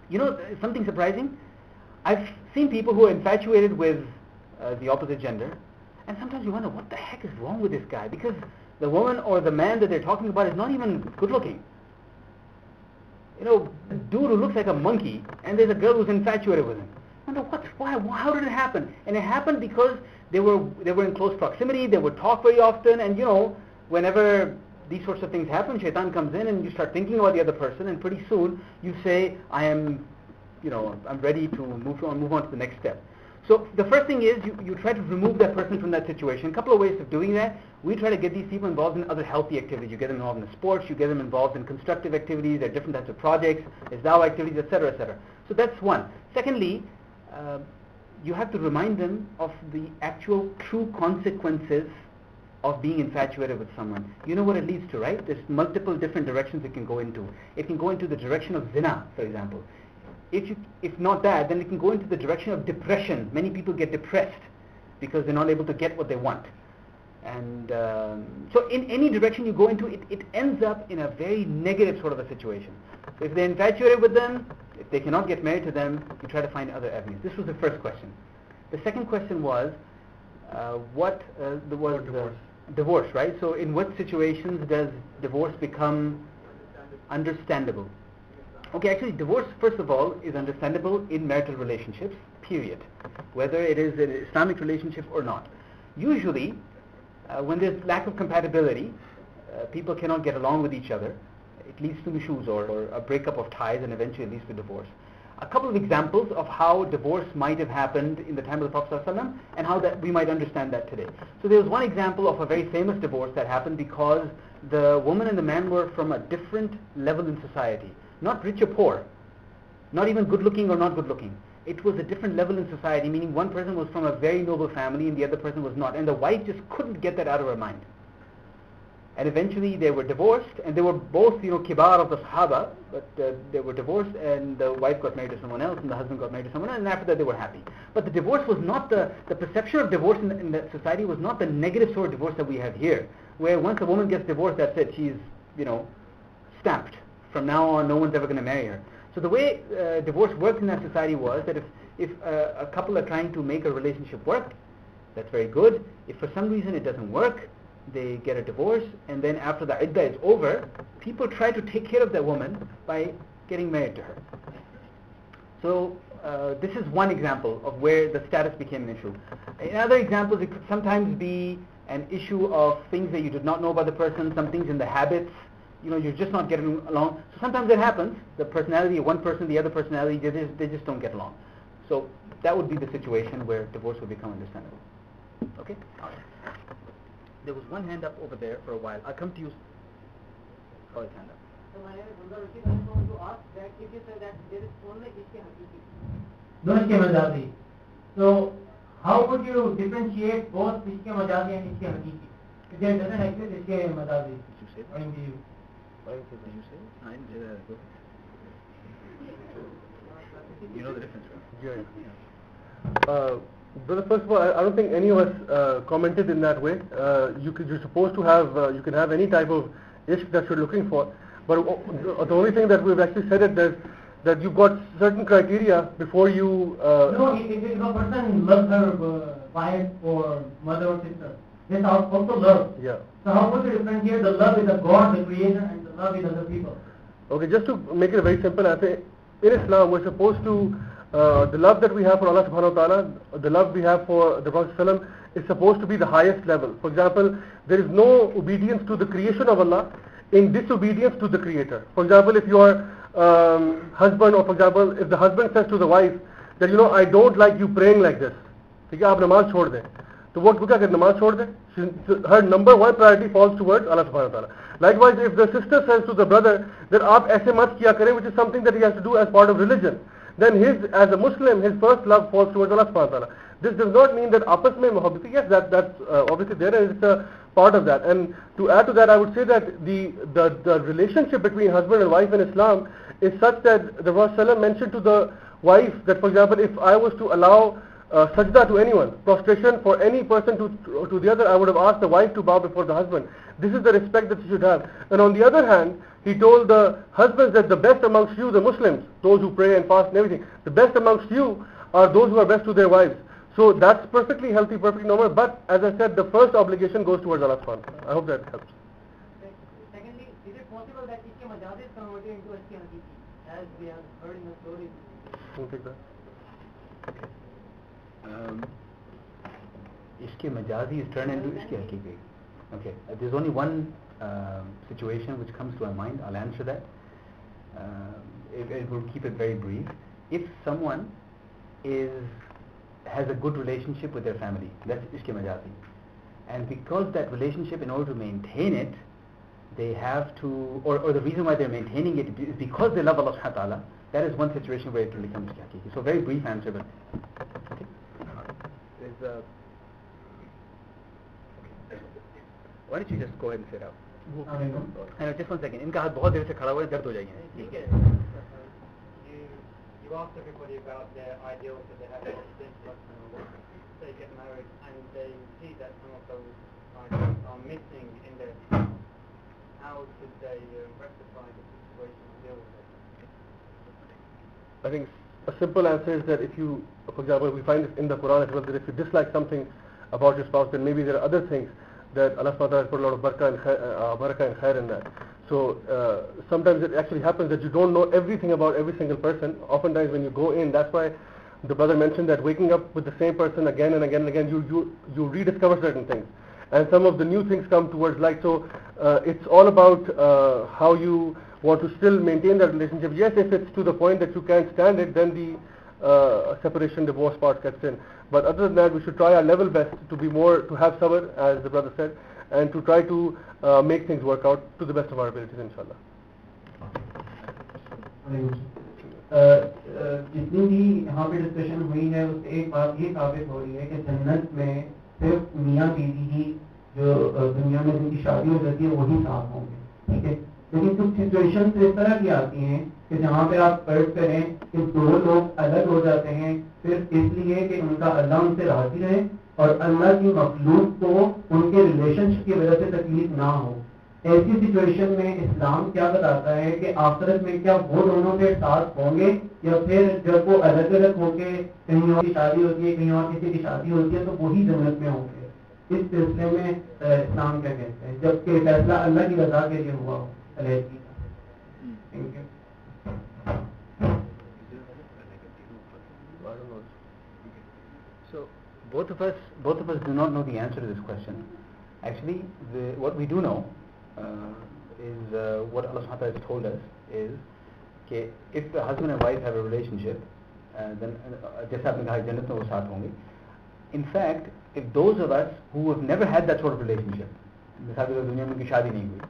you know, something surprising, I've seen people who are infatuated with the opposite gender, and sometimes you wonder what the heck is wrong with this guy, because the woman or the man that they're talking about is not even good looking. You know, a dude who looks like a monkey, and there's a girl who's infatuated with him. I wonder why, how did it happen? And it happened because they were in close proximity, they would talk very often, and you know, whenever these sorts of things happen, shaitan comes in and you start thinking about the other person, and pretty soon you say, I'm ready to move on to the next step. So the first thing is you try to remove that person from that situation. A couple of ways of doing that. We try to get these people involved in other healthy activities. You get them involved in sports, you get them involved in constructive activities, there are different types of projects, there's dawah activities, etc., etc. So that's one. Secondly, you have to remind them of the actual true consequences of being infatuated with someone. You know what it leads to, right? There's multiple different directions it can go into. It can go into the direction of zina, for example. If not that, then it can go into the direction of depression. Many people get depressed because they're not able to get what they want. And so in any direction you go into, it ends up in a very negative sort of a situation. So if they're infatuated with them, if they cannot get married to them, you try to find other avenues. This was the first question. The second question was, divorce, right? So in what situations does divorce become understandable? Okay, actually divorce, first of all, is understandable in marital relationships, period. Whether it is an Islamic relationship or not. Usually, when there's lack of compatibility, people cannot get along with each other, it leads to nushuz or a breakup of ties, and eventually leads to divorce. A couple of examples of how divorce might have happened in the time of the Prophet ﷺ and how that we might understand that today. So there was one example of a very famous divorce that happened because the woman and the man were from a different level in society. Not rich or poor, not even good looking or not good looking. It was a different level in society, meaning one person was from a very noble family and the other person was not. And the wife just couldn't get that out of her mind. And eventually they were divorced, and they were both, kibar of the Sahaba, but they were divorced, and the wife got married to someone else and the husband got married to someone else, and after that they were happy. But the divorce was not the perception of divorce in that society was not the negative sort of divorce that we have here, where once a woman gets divorced, that's it, she's, stamped. From now on, no one's ever going to marry her. So the way divorce worked in that society was that if a couple are trying to make a relationship work, that's very good. If for some reason it doesn't work, they get a divorce, and then after the iddah is over, people try to take care of that woman by getting married to her. So this is one example of where the status became an issue. In other examples, it could sometimes be an issue of things that you did not know about the person, some things in the habits, you're just not getting along. So sometimes it happens, the personality of one person, the other personality, they just don't get along. So that would be the situation where divorce would become understandable. Okay? All right. There was one hand up over there for a while. I'll come to you. Oh, his hand up. So my name is Gundar Rashid. I just want to ask that if you say that there is only Ishq Hakiki. No Ishq Majazi. So how would you differentiate both Ishq Majazi and Ishq Hakiki? If there doesn't exist Ishq Majazi. Did you say that? According to you. What did you say? I didn't say that. Go ahead. You know the difference, right? Yeah. Brother, first of all, I don't think any of us commented in that way. You're supposed to have, you can have any type of ishq that you're looking for, but the only thing that we've actually said is that you've got certain criteria before you... No, if a person loves her wife or mother or sister, then also love. Yeah. So how would you differentiate the love with the God, the creator, and the love with other people? Okay, just to make it very simple, I say in Islam we're supposed to the love that we have for Allah subhanahu wa ta'ala, the love we have for the Prophet ﷺ is supposed to be the highest level. For example, there is no obedience to the creation of Allah in disobedience to the Creator. For example, if your husband, or for example, if the husband says to the wife that, I don't like you praying like this, ठीक है, आप नमाज छोड़ दें, तो वो क्या करे, नमाज छोड़ दें? Her number one priority falls towards Allah subhanahu wa ta'ala. Likewise, if the sister says to the brother that आप ऐसे मत किया करें, which is something that he has to do as part of religion, then as a Muslim, his first love falls towards Allah subhanahu wa ta'ala. This does not mean that apas mein muhabbat, yes, that's obviously there, and it's a part of that. And to add to that, I would say that the relationship between husband and wife in Islam is such that the Prophet mentioned to the wife that, for example, if I was to allow sajda to anyone, prostration for any person to the other, I would have asked the wife to bow before the husband. This is the respect that she should have. And on the other hand, he told the husbands that the best amongst you, the Muslims, those who pray and fast and everything, the best amongst you are those who are best to their wives. So that's perfectly healthy, perfectly normal, but as I said, the first obligation goes towards Allah subhanahu wa ta'ala. I hope that helps. Secondly, is it possible that Ishq Majazi is converted into Ishq Hakiki, as we have heard in the story? Can you take that? Ishq Majazi is turned into Ishq Hakiki. Okay, there's only one situation which comes to my mind. I'll answer that. It will keep it very brief. If someone has a good relationship with their family, that's Ishq Majazi. And because that relationship, in order to maintain it, they have to, or the reason why they're maintaining it is because they love Allah subhanahu wa ta'ala. That is one situation where it will become Ishq Hakiki. So very brief answer, but okay. There's why don't you just go ahead and sit out? Just 1 second. इनका हाथ बहुत देर से खड़ा हुआ है, दर्द हो जाएंगे. You asked everybody about their ideals that they have for they get married and they see that some of those ideals are missing in their life. How should they rectify the situation and deal with it? I think a simple answer is that if you, for example, we find this in the Quran as well, that if you dislike something about your spouse, then maybe there are other things that Allah subhanahu wa ta'ala has put a lot of barakah and khair in that. So sometimes it actually happens that you don't know everything about every single person. Oftentimes when you go in, that's why the brother mentioned that waking up with the same person again and again and again, you rediscover certain things. And some of the new things come towards light. So it's all about how you want to still maintain that relationship. Yes, if it's to the point that you can't stand it, then the separation, divorce part gets in. But other than that, we should try our level best to be more, to have sabr, as the brother said, and to try to make things work out to the best of our abilities, inshallah. जितनी भी यहाँ पे discussion हुई है उससे एक बात ये साबित हो रही है कि जन्नत में सिर्फ मियाँ बीवी ही जो दुनिया में जिनकी शादी हो जाती है वही साथ होंगे, ठीक है. लेकिन कुछ सिचुएशन इस तरह की आती हैं कि जहाँ पे आप फर्ज करें कि दो लोग अलग हो जाते हैं सिर्फ इसलिए कि उनका अल्लाह उनसे राजी रहे और अल्लाह की मखलूक को उनके रिलेशनशिप की वजह से तकलीफ ना हो. ऐसी सिचुएशन में इस्लाम क्या बताता है कि आखिरत में क्या वो दोनों के साथ होंगे या फिर जब वो अलग अलग होके कहीं और की शादी होती है, कहीं और किसी की शादी होती है, तो वही जन्नत में होंगे. इस सिलसिले में इस्लाम क्या कहते हैं जबकि फैसला अल्लाह की रजा के लिए हुआ हो अलैहिस्सलाम का। Thank you. So both of us do not know the answer to this question. Actually, what we do know is what Allah Subhanahu wa Ta'ala has told us is that if the husband and wife have a relationship, then जैसे आपने कहा जन्नत में वो साथ होंगे. In fact, if those of us who have never had that sort of relationship, मिसाल के तौर दुनिया में उनकी शादी नहीं हुई,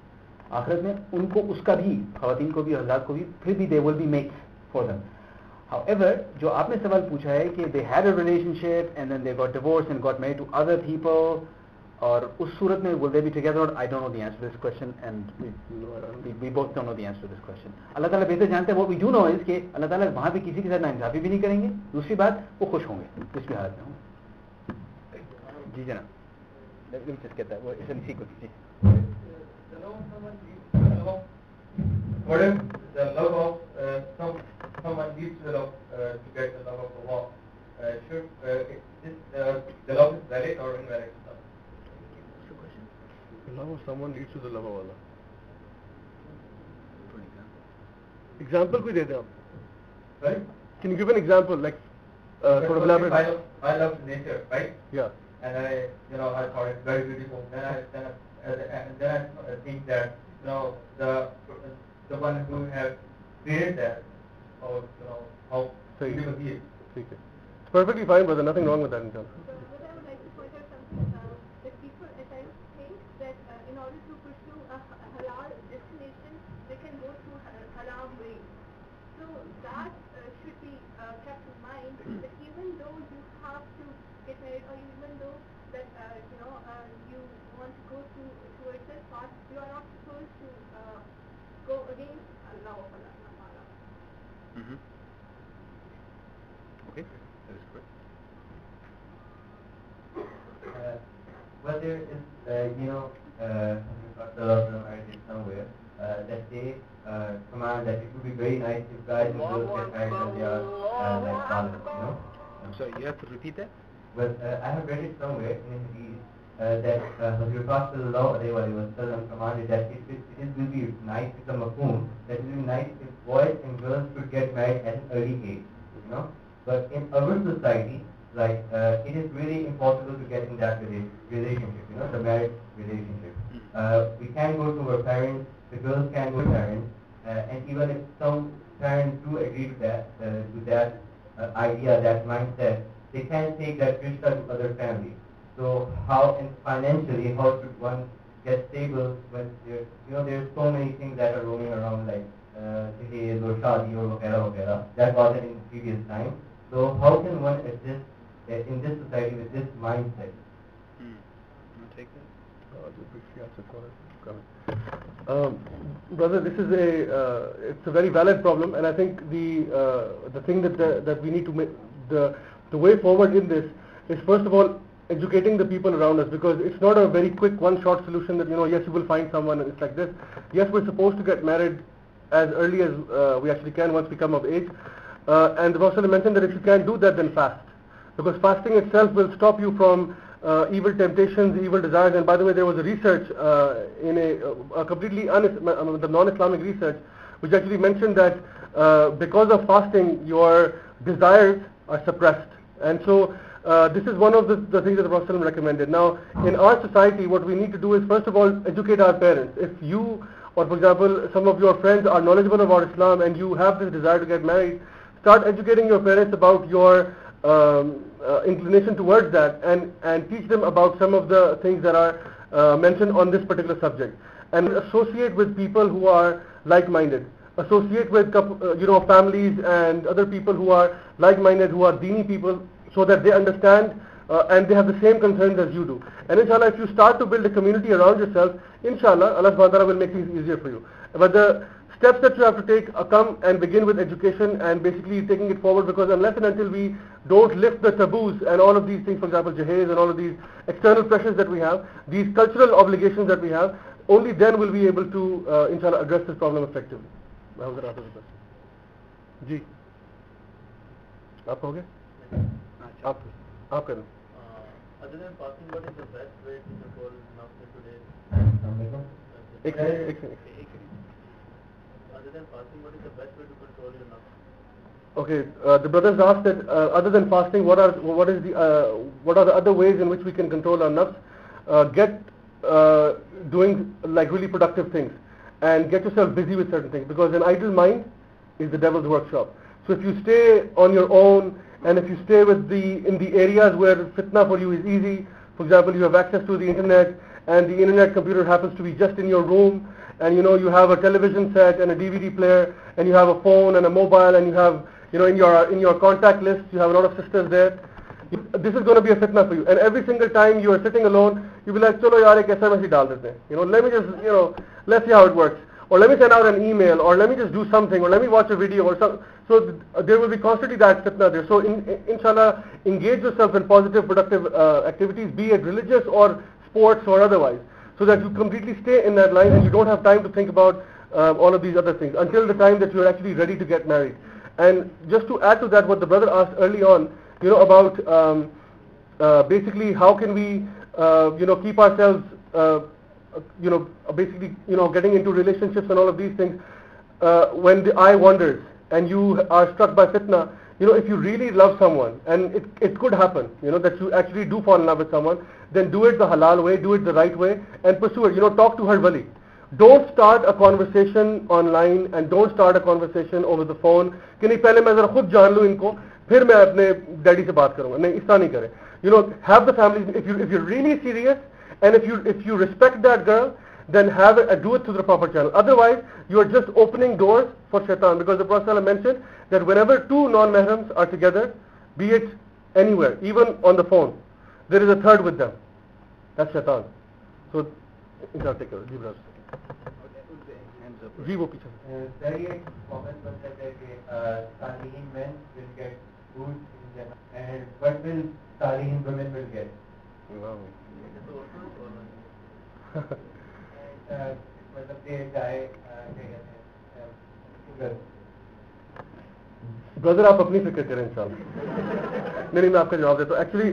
आखिरत में उनको उसका भी ख़वातीन को भी हज़रात को भी फिर भी they will be mates for them. However, जो आपने सवाल पूछा है कि they had a relationship and then they got divorced and got married to other people, और उस सूरत में will they be together? I don't know the answer to this question and we both don't know the answer to this question. अल्लाह ताला बेहतर जानते हैं. What we do know is कि अल्लाह ताला वहाँ पे किसी के साथ नाइंसाफी भी नहीं करेंगे. दूसरी बात वो खुश होंगे किस भी हालत में होंगे. जी जनाब. Let me just get that. It's in sequence. Ji. What if the love of someone leads to the love to get the love of Allah? Should the love is valid or invalid? The love of someone leads to the love of Allah. Example कोई दे दे आप. Right? Can you give an example, like sort of elaborate? I love nature, right? Yeah. And I thought it's very beautiful. Then I think that the one who has created that, or how beautiful he is. ठीक है. It's perfectly fine, brother. Nothing wrong with that in terms. What I would like to point out something that people at times think that in order to pursue a halal destination, they can go through haram ways. So that should be kept in mind that even though you have to get married, or even though that you want to go towards that path, you are not supposed to go against Allah of Allah. Okay, that is correct. Well, there is, I read somewhere that they command that it would be very nice if guys and girls get married when they are like fathers, I'm sorry, you have to repeat that? Well, I have read it somewhere in the hadith that Hazrat Prophet ﷺ commanded that it will be nice, it's a mafhum, that it will be nice if boys and girls could get married at an early age, But in our society, like it is really impossible to get in that relationship, the marriage relationship. We can go to our parents, the girls can go to parents, and even if some parents do agree to that idea, that mindset, they can take that rishta to other families. So how, and financially, how should one get stable when there's so many things that are roaming around like daheez or shadi or whatever, that wasn't in previous time. So how can one exist in this society with this mindset? You want to take that? Brother, this is it's a very valid problem, and I think the thing that we need to make, the way forward in this is, first of all, educating the people around us, because it's not a very quick one-shot solution that yes, you will find someone and it's like this. Yes, we're supposed to get married as early as we actually can once we come of age, and the Prophet mentioned that if you can't do that, then fast, because fasting itself will stop you from evil temptations, evil desires. And by the way, there was a research in a completely the non-Islamic research, which actually mentioned that because of fasting, your desires are suppressed. And so this is one of the things that the Prophet recommended. Now, in our society, what we need to do is, first of all, educate our parents. If you, or for example, some of your friends are knowledgeable about Islam and you have this desire to get married, start educating your parents about your inclination towards that, and teach them about some of the things that are mentioned on this particular subject, and associate with people who are like-minded. Associate with families and other people who are like-minded, who are deeni people, so that they understand and they have the same concerns as you do. And inshallah, if you start to build a community around yourself, inshallah, Allah subhanahu wa ta'ala will make things easier for you. But the steps that you have to take come and begin with education and basically taking it forward, because unless and until we don't lift the taboos and all of these things, for example, jahez and all of these external pressures that we have, these cultural obligations that we have, only then will we be able to, inshallah, address this problem effectively. जी आप कहोगे? आप करें. Other than fasting, what is the best way to control nafs in today's? एक second Other than fasting, what is the best way to control your nafs? Okay, the brothers asked that other than fasting, what are the other ways in which we can control our nafs? Get doing like really productive things, and get yourself busy with certain things, because an idle mind is the devil's workshop. So if you stay on your own, and if you stay in the areas where fitna for you is easy, for example, you have access to the internet, and the internet computer happens to be just in your room, and you have a television set and a DVD player, and you have a phone and a mobile, and you have in your contact list you have a lot of sisters there. This is going to be a fitna for you, and every single time you are sitting alone, you'll be like, chalo yaar ek SMS dal dete hain. Let me just let's see how it works, or let me send out an email, or let me just do something, or let me watch a video or something. So there will be constantly that fitna there. So inshallah, engage yourself in positive, productive activities, be it religious or sports or otherwise, so that you completely stay in that line and you don't have time to think about all of these other things until the time that you're actually ready to get married. And just to add to that, what the brother asked early on, about basically how can we keep ourselves basically getting into relationships and all of these things, when the eye wanders and you are struck by fitna, if you really love someone, and it could happen, that you actually do fall in love with someone, then do it the halal way, do it the right way, and pursue it. Talk to her wali. Don't start a conversation online, and don't start a conversation over the phone कि नहीं पहले मैं जरा खुद जान लूं इनको, फिर मैं अपने डैडी से बात करूंगा. नहीं, इस तरह नहीं करें. Have the family, if you're really serious, and if you respect that girl, then do it through the proper channel. Otherwise, you are just opening doors for shaitan, because the Prophet ﷺ mentioned that whenever two non-mahrams are together, be it anywhere, even on the phone, there is a third with them. That's shaitan. So, inshallah, take care. जी वो पीछे. Sir, ये comment बनता है कि Salihin men will get food in Jannah, and what will Salihin women will get? Wow. मतलब ये चाहे क्या कहते हैं, ब्रदर आप अपनी फिक्र करें इंशाल्लाह. नहीं मैं आपका जवाब देता हूँ. Actually,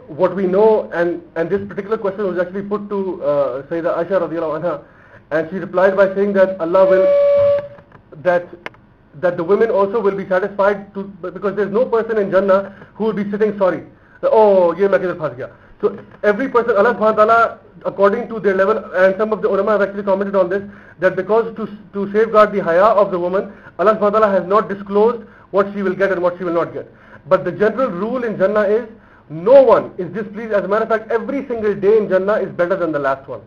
what we know, and this particular question was actually put to Sayyidah Aisha radiyallahu anha, and she replied by saying that Allah will, that the women also will be satisfied because there's no person in Jannah who will be sitting sorry, oh ye main kidhar phas gaya. So every person, Allah subhanahu wa ta'ala, according to their level, and some of the ulama have actually commented on this, that because to safeguard the haya of the woman, Allah subhanahu wa ta'ala has not disclosed what she will get and what she will not get. But the general rule in Jannah is no one is displeased. As a matter of fact, every single day in Jannah is better than the last one.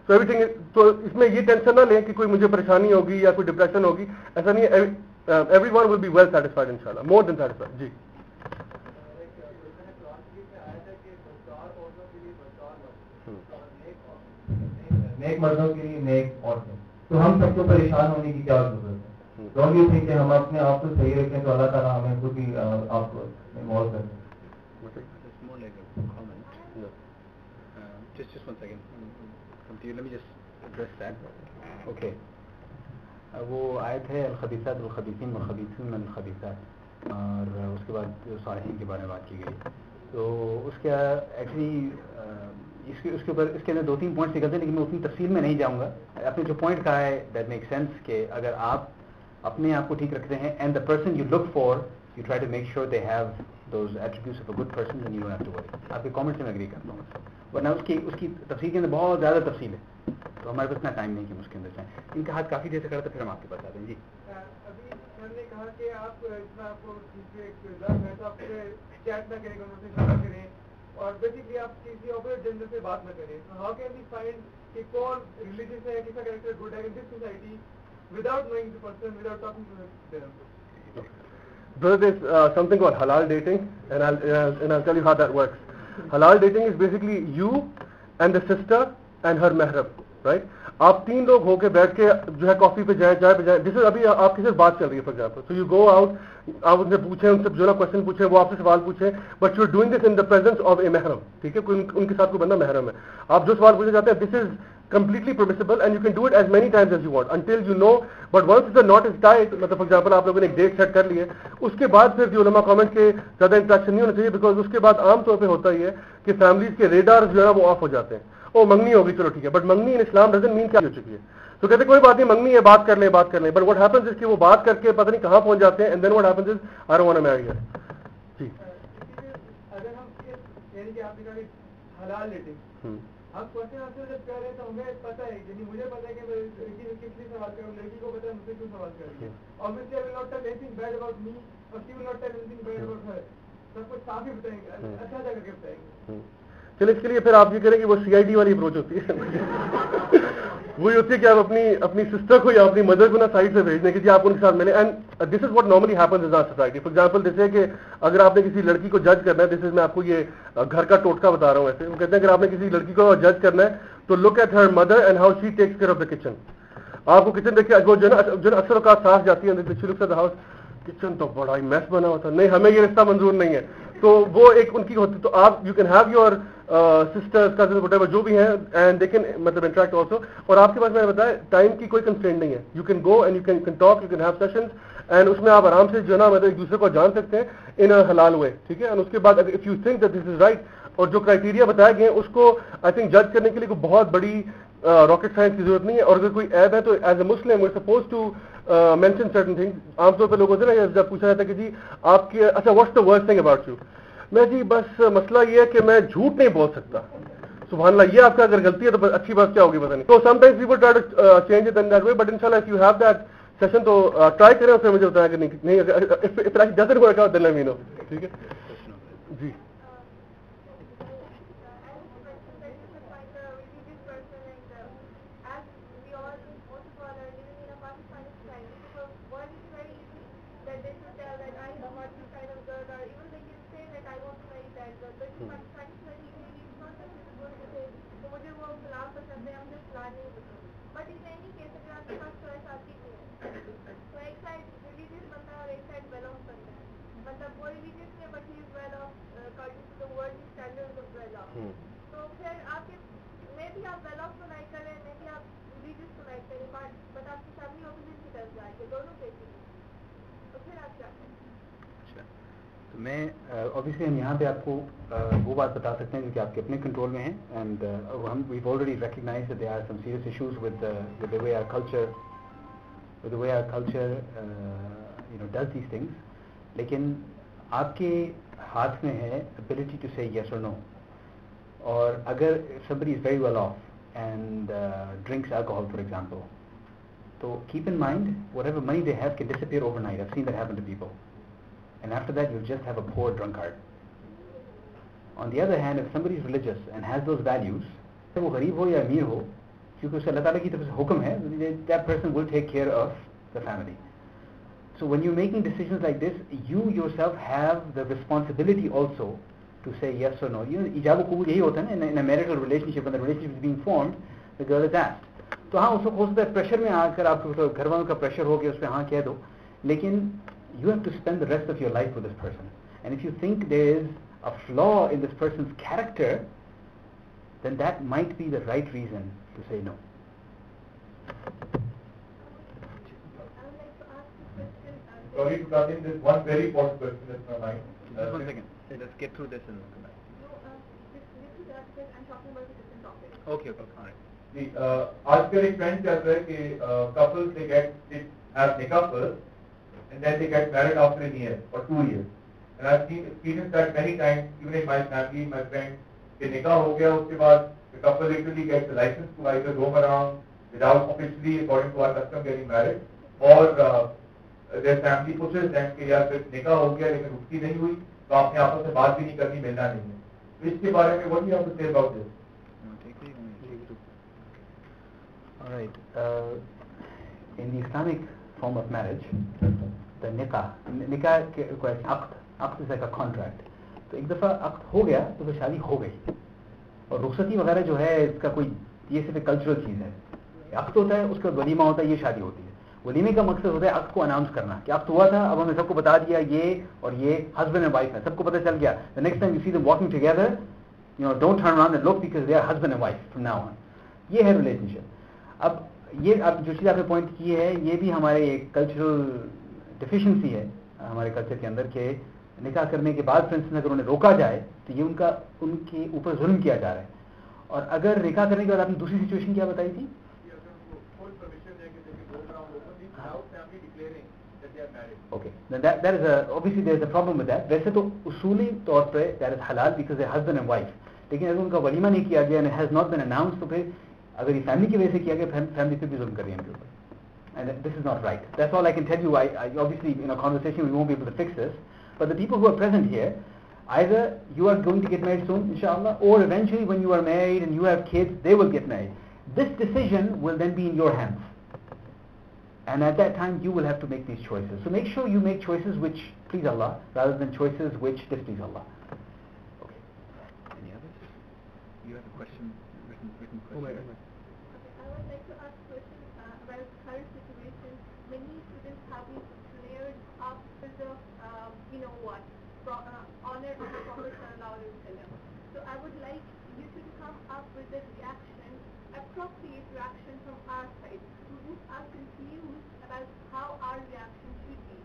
So everything is, तो इसमें ये tension ना लें कि कोई मुझे परेशानी होगी या कोई डिप्रेशन होगी, ऐसा नहीं है. Everyone will be well satisfied inshallah, more than satisfied. जी. नेक मर्दों के लिए नेक औरतें, तो हम सबको परेशान होने की क्या जरूरत है? Don't you think कि हम अपने आप को सही रखें तो अल्लाह ताला हमें खुद ही आपको इन्वॉल्व कर दें. It's more like a comment. Just one second. Come to you. Let me just address that. Okay. वो आयत है अल-खबीसात वल-खबीसीन वल-खबीसून वल-खबीसात, और उसके बाद जो सालिहीन के बारे में बात की गई, तो उसके एक्चुअली उसके ऊपर इसके अंदर 2-3 पॉइंट्स निकलते हैं, लेकिन मैं उतनी तफसील में नहीं जाऊंगा. आपने जो पॉइंट कहा है दैट मेक सेंस कि अगर आप अपने आप को ठीक रखते हैं and the person you look for, you try to make sure they have those attributes of a good person, then you don't have to worry. आपके कमेंट से मैं एग्री करता हूँ, वरना उसकी तफसील के अंदर बहुत ज़्यादा तफसील है, तो हमारे पास इतना टाइम नहीं कि हम उसके अंदर जाएं. इनका हाथ काफ़ी देर से खड़ा था, फिर हम आपके पास आते हैं. जी अभी सर ने कहा कि आप इसमें आपको लव है तो आप चैट ना करें, कन्वर्सेशन ना करें, और बेसिकली आप किसी ऑपोजिट जेंडर से बात ना करें. तो हाउ कैन वी फाइंड कि कौन रिलीजियस है, किसका कैरेक्टर गुड है in this society without knowing the person, without talking to them? Brother, there's something called halal dating, and I'll tell you how that works. Halal dating is basically you and the sister and her mahram, right? आप 3 लोग होके बैठ के जो है coffee पे जाए, चाय पे जाए, जैसे अभी आपकी सिर्फ बात चल रही है for example, so you go out, आप उनसे पूछें, उनसे जो ना क्वेश्चन पूछें, वो आपसे सवाल पूछें, but you are doing this in the presence of a महरम. ठीक है, उनके साथ कोई बंदा महरम है, आप जो सवाल पूछना चाहते हैं, this is completely permissible and you can do it as many times as you want until you know, but once the knot is tied, मतलब for example आप लोगों ने एक डेट सेट कर ली है, उसके बाद फिर उलमा कमेंट के ज़्यादा इंट्रैक्शन नहीं होना चाहिए, बिकॉज उसके बाद आम तौर पे होता ही है कि फैमिलीज के रेडार जो है वो ऑफ हो जाते हैं. ओ मंगनी होगी, चलो ठीक है, बट मंगनी इन इस्लाम डजंट मीन क्या हो चुकी है. तो कहते कोई बात नहीं, मंगनी है, बात कर लें, बट व्हाट हैपेंस इज कि वो बात करके पता नहीं कहाँ पहुंच जाते हैं, and then what happens is I don't want to marry her. जी, अगर हम यानी कि आपने कहा हलाल डेटिंग, आप क्वेश्चन आंसर जब कर रहे हैं तो हमें पता है, यानी मुझे पता है कि मैं लड़की से किस लिए सवाल करूँ, लड़की को पता है मुझसे क्यों सवाल कर रही है. Obviously I will not tell anything bad about me or she will not tell anything bad about her. सब कुछ साफ ही बताएंगे, अच्छा अच्छा करके बताएंगे. चलिए इसके लिए फिर आप ये करें कि वो CID वाली अप्रोच होती है. वही होती है कि आप अपनी सिस्टर को या अपनी मदर को ना साइड से भेजने की, आप उनके साथ मिले. And this is what normally happens in our society. For example जैसे कि अगर आपने किसी लड़की को जज करना है, दिस इज मैं आपको ये घर का टोटका बता रहा हूँ. ऐसे वो कहते हैं अगर आपने किसी लड़की को जज करना है तो look at her mother and how she takes care of the kitchen. आपको किचन देखिए, जो ना अक्सर औकात सास जाती है हाउस, किचन तो बड़ा ही मैस बना होता है, नहीं हमें ये रिश्ता मंजूर नहीं है, तो वो एक उनकी होती. तो आप you can have your sisters cousin whatever जो भी है एंड दे कैन मतलब इंटरेक्ट आल्सो. और आपके पास मैंने बताया टाइम की कोई कंस्ट्रेंट नहीं है. You can go and you can talk, you can have sessions and उसमें आप आराम से जो ना मतलब एक दूसरे को जान सकते हैं इन अ हलाल वे. ठीक है. एंड उसके बाद if you think that this is right, और जो क्राइटेरिया बताए गए उसको आई थिंक जज करने के लिए कोई बहुत बड़ी रॉकेट साइंस की जरूरत नहीं है. और अगर कोई ऐप है तो as a Muslim we are supposed to mention certain things. आमतौर पर लोगों से ना जब पूछा जाता है कि जी आपके अच्छा what's the worst thing about you, मैं जी बस मसला ये है कि मैं झूठ नहीं बोल सकता. सुभान अल्लाह, ये आपका अगर गलती है तो अच्छी बात क्या होगी पता नहीं. तो sometimes people try to change it in that way, but इंशाल्लाह if you have that session तो ट्राई करें और फिर मुझे बताया कि नहीं if it doesn't work out then let me know. ठीक है जी. But in any case, अगर आपके पास choice आती नहीं है, तो एक साइड religious बनता है और एक साइड well off बनता है. मतलब वो religious है but he is well off according to the worldly standards of well off. तो फिर आपके maybe आप well off को like करें, maybe आप religious को like करें, but आपकी family opposite की तरफ जाएगी, दोनों कैसे. तो फिर आप क्या करें? तो मैं ऑब्वियसली हम यहाँ पे आपको वो बात बता सकते हैं जो कि आपके अपने कंट्रोल में है. एंड हम we've already recognized that there are some serious issues with the way our culture does these things. लेकिन आपके हाथ में है ability to say yes or no. और अगर somebody is very well off and drinks alcohol for example, so keep in mind whatever money they have can disappear overnight. I've seen that happen to people. And after that you just have a poor drunkard. On the other hand, if somebody is religious and has those values, वो गरीब हो या अमीर हो, क्योंकि उसे अल्लाह ताला की तरफ से हुक्म है, that person will take care of the family. So when you're making decisions like this, you yourself have the responsibility also to say yes or no. You know, ijab wa qabul yahi hota hai na, in a marital relationship, when the relationship is being formed, the girl is asked. तो हाँ उसको हो सकता है pressure में आकर आपको घर वालों का प्रेशर हो गया उस पर हाँ कह दो, लेकिन you have to spend the rest of your life with this person. And if you think there is a flaw in this person's character, then that might be the right reason to say no. Sorry to cut in, there's one very important question in my mind. Just 1 second. Let's get through this and come back. I'm talking about a different topic. Okay, all right. See, आजकल एक trend चल रहा है कि couples they have nikah first and then they get married after a year or 2 years. And I've experienced that many times, even in my family, my friends. कि nikah हो गया उसके बाद the couple literally gets the license to either roam around without officially, according to our custom, getting married, or their family pushes them कि यार फिर nikah हो गया लेकिन उसकी नहीं हुई तो आपने आपस में बात भी नहीं करनी, मिलना नहीं है. तो इसके बारे में what do you have to say about this? All right. In the Islamic form of marriage, the nikah को aqd is like a contract. तो एक दफ़ा अक्द हो गया तो फिर शादी हो गई. और रुखसती वगैरह जो है इसका कोई ये सिर्फ एक कल्चरल चीज़ है. अक्द होता है, उसके बाद वलीमा होता है, ये शादी होती है. वलीमे का मकसद होता है अक्द को अनाउंस करना कि अक्द हुआ था, अब हमने सबको बता दिया ये और ये हस्बैंड एंड वाइफ है, सबको पता चल गया. The next time you see them walking together, you know, don't turn around and look because they are husband and wife from now on. ये है रिलेशनशिप. अब ये अब जो चीज़ आपने पॉइंट की है, ये भी हमारे एक कल्चरल डिफिशिएंसी है हमारे कल्चर के अंदर के निकाह करने के बाद फ्रेंड्स अगर उन्हें रोका जाए तो ये उनके ऊपर जुल्म किया जा रहा है. और अगर निकाह करने के बाद आपने दूसरी सिचुएशन क्या बताई थी? Okay, then that is obviously there is a problem with that. वैसे तो उसूली तौर पे that is halal because they are husband and wife. लेकिन अगर उनका वलीमा नहीं किया गया and it has not been announced, तो फिर अगर ये फैमिली की वजह से किया गया, फैमिली पे भी जुल्म कर रही है उनके ऊपर. And this is not right. That's all I can tell you. I obviously in a conversation we won't be able to fix this. But the people who are present here, either you are going to get married soon, inshallah, or eventually when you are married and you have kids, they will get married. This decision will then be in your hands. And at that time, you will have to make these choices. So make sure you make choices which please Allah, rather than choices which displease Allah. Okay. Any others? You have a question, written question. I would like to ask questions about current situation. Many students have been snared up with the, honor of the Prophet Sallallahu Alaihi Wasallam. So I would like you to come up with a reaction, appropriate reaction from our side. Students are confused about how our reaction should be.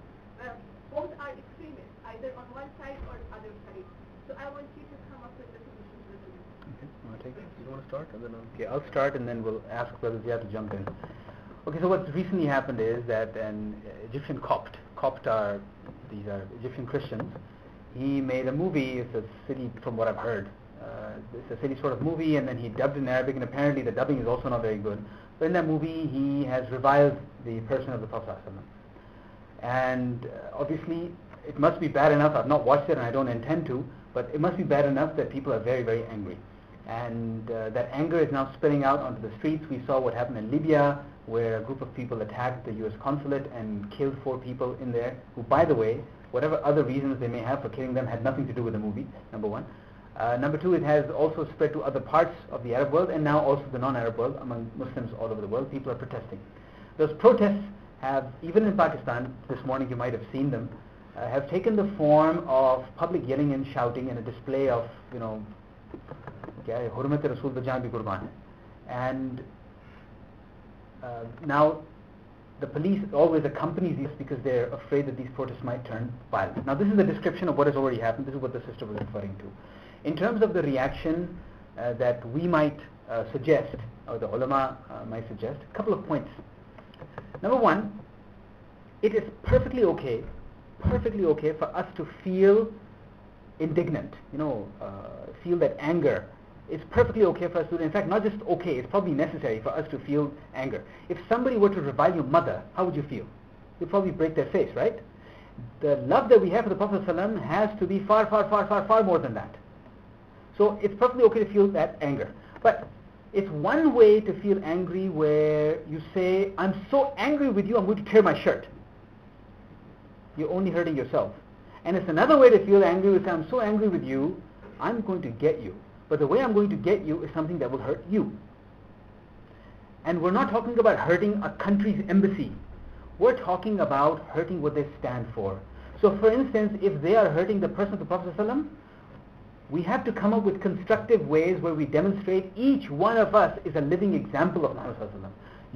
Both are extremists, either on one side or other side. So I want you to come up with a solution to this. Okay, you want to take it? You want to start? And then okay, I'll start and then we'll ask Brother Ziya to jump in. Okay, so what's recently happened is that an Egyptian Copt are, these are Egyptian Christians. He made a movie, it's a city, from what I've heard, it's a city sort of movie, and then he dubbed in Arabic, and apparently the dubbing is also not very good. But in that movie, he has reviled the person of the Prophet ﷺ. And obviously, it must be bad enough, I've not watched it and I don't intend to, but it must be bad enough that people are very, very angry. And that anger is now spilling out onto the streets. We saw what happened in Libya, where a group of people attacked the US consulate and killed 4 people in there, who, by the way, whatever other reasons they may have for killing them had nothing to do with the movie, number one. Number two, it has also spread to other parts of the Arab world and now also the non-Arab world, among Muslims all over the world. People are protesting. Those protests have, even in Pakistan, this morning you might have seen them, have taken the form of public yelling and shouting and a display of, Hurmat Rasul da Jaan bhi Qurban hai. And now the police always accompanies this because they're afraid that these protests might turn violent. Now this is a description of what has already happened. This is what the sister was referring to. In terms of the reaction that we might suggest, or the ulama might suggest, a couple of points. Number one, it is perfectly okay for us to feel indignant, feel that anger. It's perfectly okay for us to, in fact, not just okay, it's probably necessary for us to feel anger. If somebody were to revile your mother, how would you feel? You'd probably break their face, right? The love that we have for the Prophet ﷺ has to be far, far, far, far, far more than that. So it's perfectly okay to feel that anger. But it's one way to feel angry where you say, I'm so angry with you, I'm going to tear my shirt. You're only hurting yourself. And it's another way to feel angry with, I'm so angry with you, I'm going to get you. But the way I'm going to get you is something that will hurt you. And we're not talking about hurting a country's embassy. We're talking about hurting what they stand for. So for instance, if they are hurting the person of the Prophet ﷺ, we have to come up with constructive ways where we demonstrate each one of us is a living example of Muhammad ﷺ.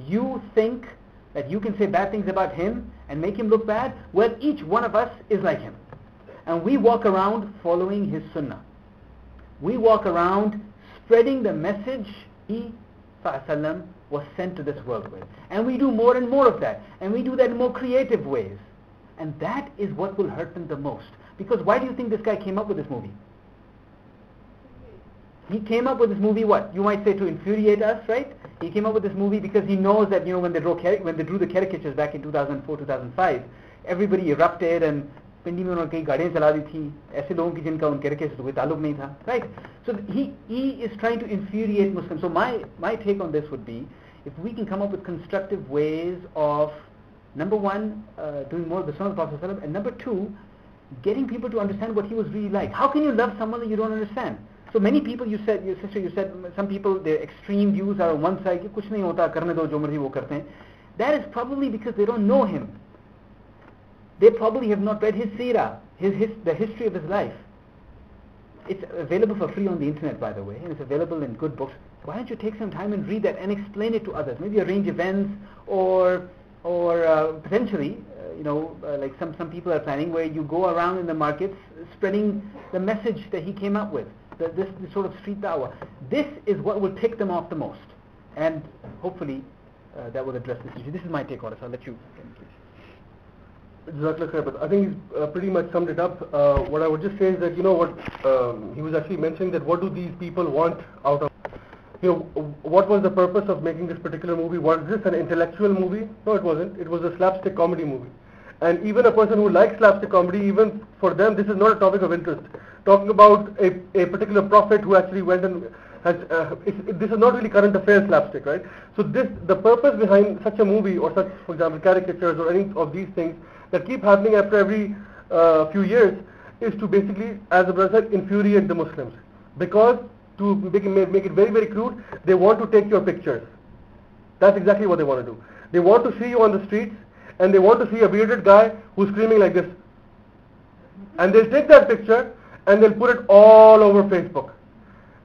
You think that you can say bad things about him and make him look bad? Well, each one of us is like him. And we walk around following his sunnah. We walk around spreading the message he ﷺ was sent to this world with. And we do more and more of that. And we do that in more creative ways. And that is what will hurt them the most. Because why do you think this guy came up with this movie? He came up with this movie, what? You might say to infuriate us, right? He came up with this movie because he knows that, when they drew the caricatures back in 2004, 2005, everybody erupted and पिंडी में उन्होंने कई गाड़ियाँ चला दी थी ऐसे लोगों की जिनका उनके रखे से कोई ताल्लुक नहीं था, right? So he is trying to infuriate Muslims. So my take on this would be, if we can come up with constructive ways of, number one, doing more of the Sunnah of the Prophet ﷺ, and number two, getting people to understand what he was really like. How can you love someone that you don't understand? So many people, you said, your sister, you said, some people, their extreme views are on one side, कि कुछ नहीं होता, करने दो जो मर्जी वो करते हैं. That is probably because they don't know him. They probably have not read his seerah, the history of his life. It's available for free on the internet, by the way, and it's available in good books. why don't you take some time and read that and explain it to others? Maybe arrange events or potentially, like some people are planning, where you go around in the markets spreading the message that he came up with, this sort of street dawah. This is what will take them off the most, and hopefully that will address this issue. This is my take on it, so I'll let you please. Jazakallah khair, but I think he's pretty much summed it up. What I would just say is that, he was actually mentioning that what do these people want out of, what was the purpose of making this particular movie? Was this an intellectual movie? No, it wasn't. It was a slapstick comedy movie. And even a person who likes slapstick comedy, even for them, this is not a topic of interest. Talking about a particular prophet who actually went and has, this is not really current affairs slapstick, right? So the purpose behind such a movie, or such, for example, caricatures or any of these things that keep happening after every few years, is to basically, as the brother said, infuriate the Muslims. Because, to make it very, very crude, they want to take your pictures. That's exactly what they want to do. They want to see you on the streets, and they want to see a bearded guy who's screaming like this. And they'll take that picture, and they'll put it all over Facebook.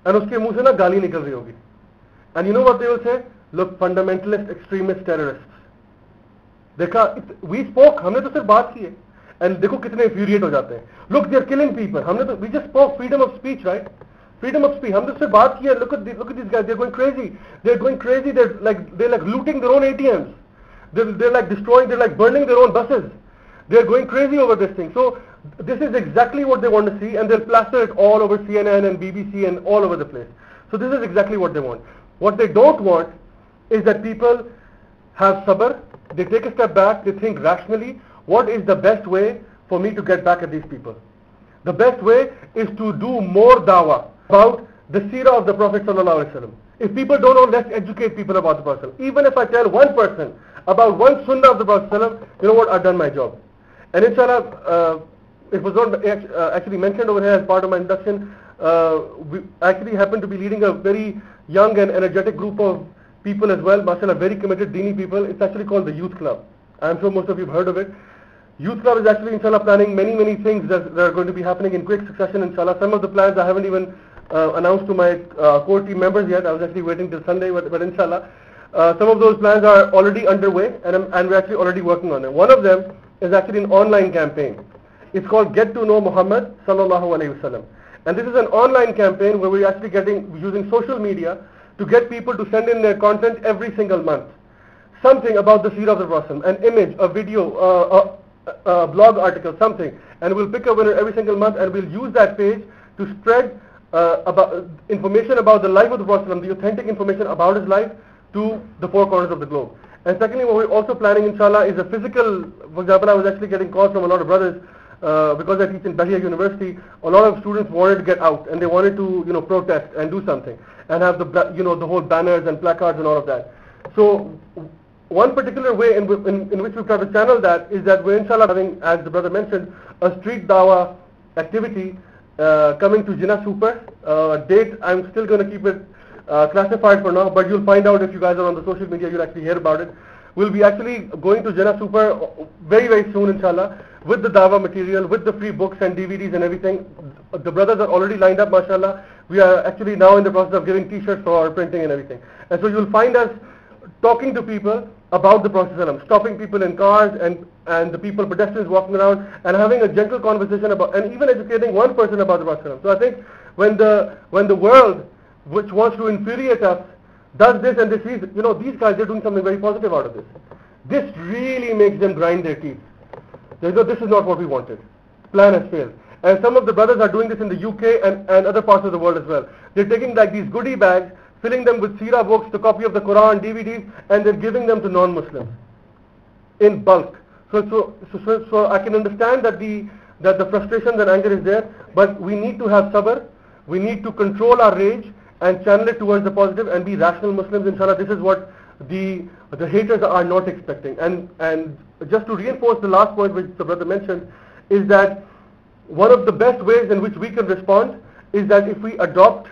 And uske muh se na gali nikal rahi hogi. And you know what they will say? Look, fundamentalist, extremist, terrorists. देखा, we spoke, हमने तो सिर्फ बात की है. And देखो कितने infuriate हो जाते हैं. Look, they're killing people. we just spoke freedom of speech, right? Freedom of speech. हमने तो सिर्फ बात की है. Look at these guys. They're going crazy. They're going crazy. They're like looting their own ATMs. They're like destroying. They're like burning their own buses. They're going crazy over this thing. So this is exactly what they want to see, and they'll plaster it all over CNN and BBC and all over the place. So this is exactly what they want. What they don't want is that people have sabr. They take a step back. They think rationally. What is the best way for me to get back at these people? The best way is to do more dawah about the seerah of the Prophet ﷺ. If people don't know, let's educate people about the Prophet. Even if I tell one person about one sunnah of the Prophet ﷺ, you know what, I've done my job. And inshallah, it was not actually mentioned over here as part of my induction. We actually happen to be leading a very young and energetic group of people as well, mashallah, very committed Dini people. It's actually called the Youth Club. I'm sure most of you have heard of it. Youth Club is actually, inshallah, planning many things that are going to be happening in quick succession, inshallah. Some of the plans I haven't even announced to my core team members yet. I was actually waiting till Sunday, but inshallah. Some of those plans are already underway, and we're actually already working on them. One of them is actually an online campaign. It's called Get to Know Muhammad Sallallahu Alaihi Wasallam. And this is an online campaign where we're actually using social media to get people to send in their content every single month. Something about the seerah of the Prophet, an image, a video, a blog article, something. And we'll pick a winner every single month, and we'll use that page to spread about information about the life of the Prophet, the authentic information about his life, to the four corners of the globe. And secondly, what we're also planning, inshallah, is a physical. For example, I was actually getting calls from a lot of brothers because I teach in Bahia University. A lot of students wanted to get out, and they wanted to, protest and do something, and have the whole banners and placards and all of that. So one particular way in which we've tried to channel that is that we're inshallah having, as the brother mentioned, a street dawah activity coming to Jinnah Super. Date, I'm still going to keep it classified for now, but you'll find out if you guys are on the social media, you'll actually hear about it. We'll be actually going to Jinnah Super very, very soon, inshallah, with the dawah material, with the free books and DVDs and everything. The brothers are already lined up, mashallah. We are actually now in the process of giving t-shirts for our printing and everything. And so you'll find us talking to people about the Prophet ﷺ, stopping people in cars and the people, pedestrians walking around, and having a gentle conversation about, and even educating one person about the Prophet ﷺ. So I think when the world, which wants to infuriate us, does this, and they see, these guys, they're doing something very positive out of this. This really makes them grind their teeth. They go, this is not what we wanted. Plan has failed. And some of the brothers are doing this in the UK and other parts of the world as well. They're taking like these goodie bags, filling them with seerah books, the copy of the Quran, DVDs, and they're giving them to non-Muslims in bulk. So I can understand that the frustration and anger is there, but we need to have sabr. We need to control our rage and channel it towards the positive and be rational Muslims, inshallah. This is what the haters are not expecting. And just to reinforce the last point which the brother mentioned, is that one of the best ways in which we can respond is that if we adopt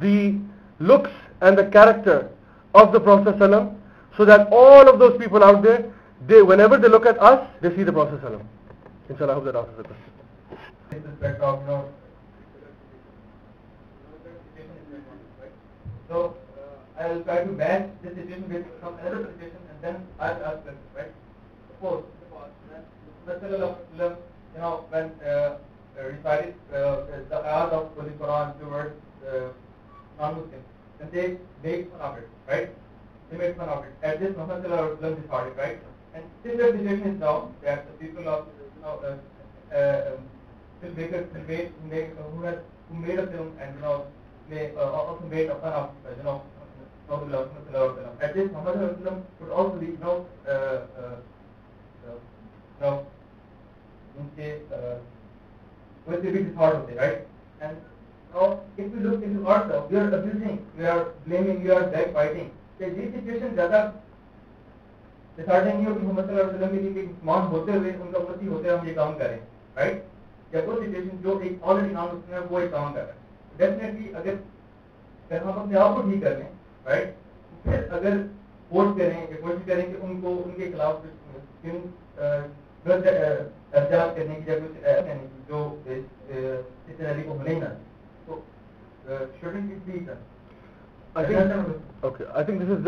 the looks and the character of the Prophet ﷺ, so that all of those people out there, whenever they look at us, they see the Prophet ﷺ. Inshallah, I hope that answers the question. This aspect of, so I'll try to match this situation with some other situation, and then I'll ask them, right? Suppose, when recited the ayat of Holy Quran towards non-Muslims, and they made fun of it, right? They made fun of it. At this, Muhammad decided, right? And similar situation is now that the people of filmmakers who made a film and they also made a fun of at this Muhammad would also be with the big part of it, right? And now if we look into ourselves, we are abusing, we are blaming, we are backbiting. This situation ज़्यादा decide नहीं हो कि मोहम्मद सल्लल्लाहु अलैहि वसल्लम के लिए मान होते हुए उनका उम्मती होते हुए हम ये काम करें, राइट? या वो सिचुएशन जो एक ऑलरेडी नाम उसमें वो एक काम कर रहा है, डेफिनेटली अगर हम अपने आप को ठीक कर लें, राइट, फिर अगर फोर्स करें या कोशिश करें कि उनको उनके खिलाफ एहतजाज करने की या कुछ कहने की जो इस नदी को होने ही ना, तो shouldn't it be done? I think this is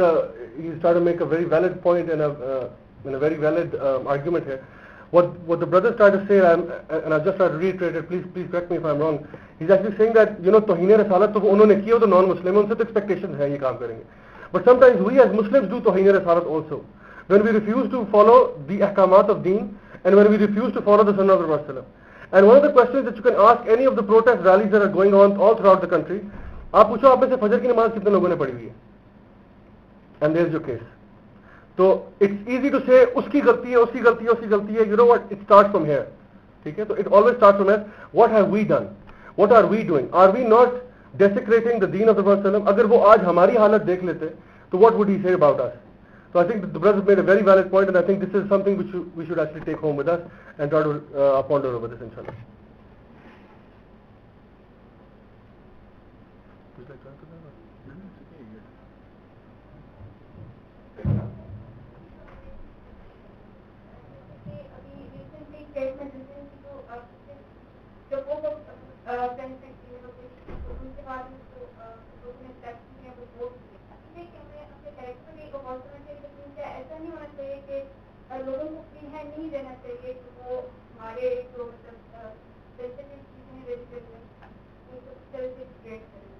he's trying to make a very valid point and a very valid argument here. What the brothers try to say, and I'll just try to reiterate it, please correct me if I'm wrong. He's actually saying that तौहीन रसालत तो उन्होंने किया तो non-Muslim उनसे तो expectations है ये काम करेंगे. But sometimes we as Muslims do तौहीन रसालत also. When we refuse to follow the ahkamat of deen and when we refuse to follow the sunnah of the Prophet. And one of the questions that you can ask any of the protest rallies that are going on all throughout the country, आप पूछो आप में से फजर की नमाज कितने लोगों ने पढ़ी हुई है, and there's your case. So it's easy to say उसकी गलती है, उसकी गलती है, उसकी गलती है. You know what? It starts from here. ठीक है? So it always starts from here. What have we done? What are we doing? Are we not desecrating the deen of the Prophet? अगर वो आज हमारी हालत देख लेते, तो what would he say about us? So I think that the brothers made a very valid point, and I think this is something which we should actually take home with us and try to ponder over this, inshallah. ऐसा नहीं होना चाहिए कि लोगों को free hand नहीं देना चाहिए कि वो हमारे जो सेंसिटिव चीजें रेजिडेंट उनको इस तरह से क्रिएट करें.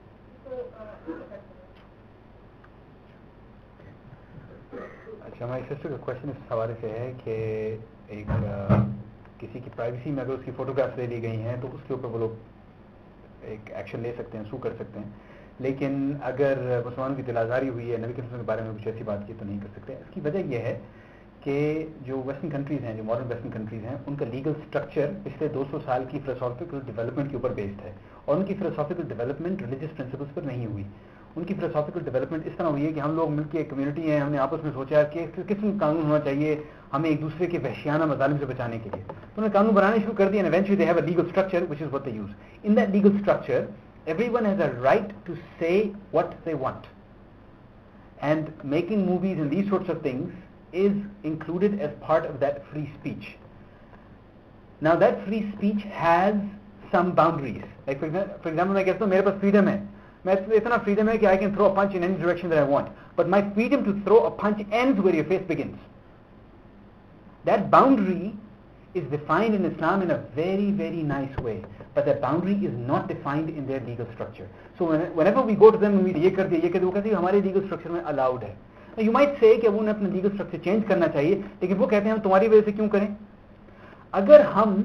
अच्छा, हमारी सिस्टर का क्वेश्चन इस हवाले से है कि एक किसी की प्राइवेसी में अगर उसकी फोटोग्राफ्स ले ली गई हैं तो उसके ऊपर वो लोग एक एक्शन ले सकते हैं, सू कर सकते हैं, लेकिन अगर मुसलमानों की दिलाजारी हुई है, नबी के बारे में कुछ ऐसी बात की तो नहीं कर सकते. इसकी वजह यह है कि जो वेस्टर्न कंट्रीज़ हैं, जो मॉडर्न वेस्टर्न कंट्रीज़ हैं, उनका लीगल स्ट्रक्चर पिछले 200 साल की फिलोसॉफिकल डेवलपमेंट के ऊपर बेस्ड है, और उनकी फिलोसॉफिकल डेवलपमेंट रिलीजियस प्रिंसिपल्स पर नहीं हुई. उनकी फिलोसॉफिकल डेवलपमेंट इस तरह हुई है कि हम लोग मिलकर एक कम्युनिटी हैं, हमने आपस में सोचा कि किस किस्म का कानून होना चाहिए हमें एक दूसरे के वहशियाना मजालिम से बचाने के लिए, तो उन्होंने कानून बनाने शुरू कर दिए. And eventually they have a legal structure which is what they use. In that legal structure everyone has a right to say what they want, and making movies and these sorts of things is included as part of that free speech. Now that free speech has some boundaries. Like for example, मैं कहता हूँ मेरे पास freedom है, मैं इतना freedom है कि I can throw a punch in any direction that I want, but my freedom to throw a punch ends where your face begins. That boundary is defined in Islam in a very, very nice way, but that boundary is not defined in their legal structure. So whenever we go to them and we ये कर दिए वो कहते हैं हमारे legal structure में allowed है. Now you might say कि उन्हें अपना legal structure change करना चाहिए, लेकिन वो कहते हैं हम तुम्हारी वजह से क्यों करें? अगर हम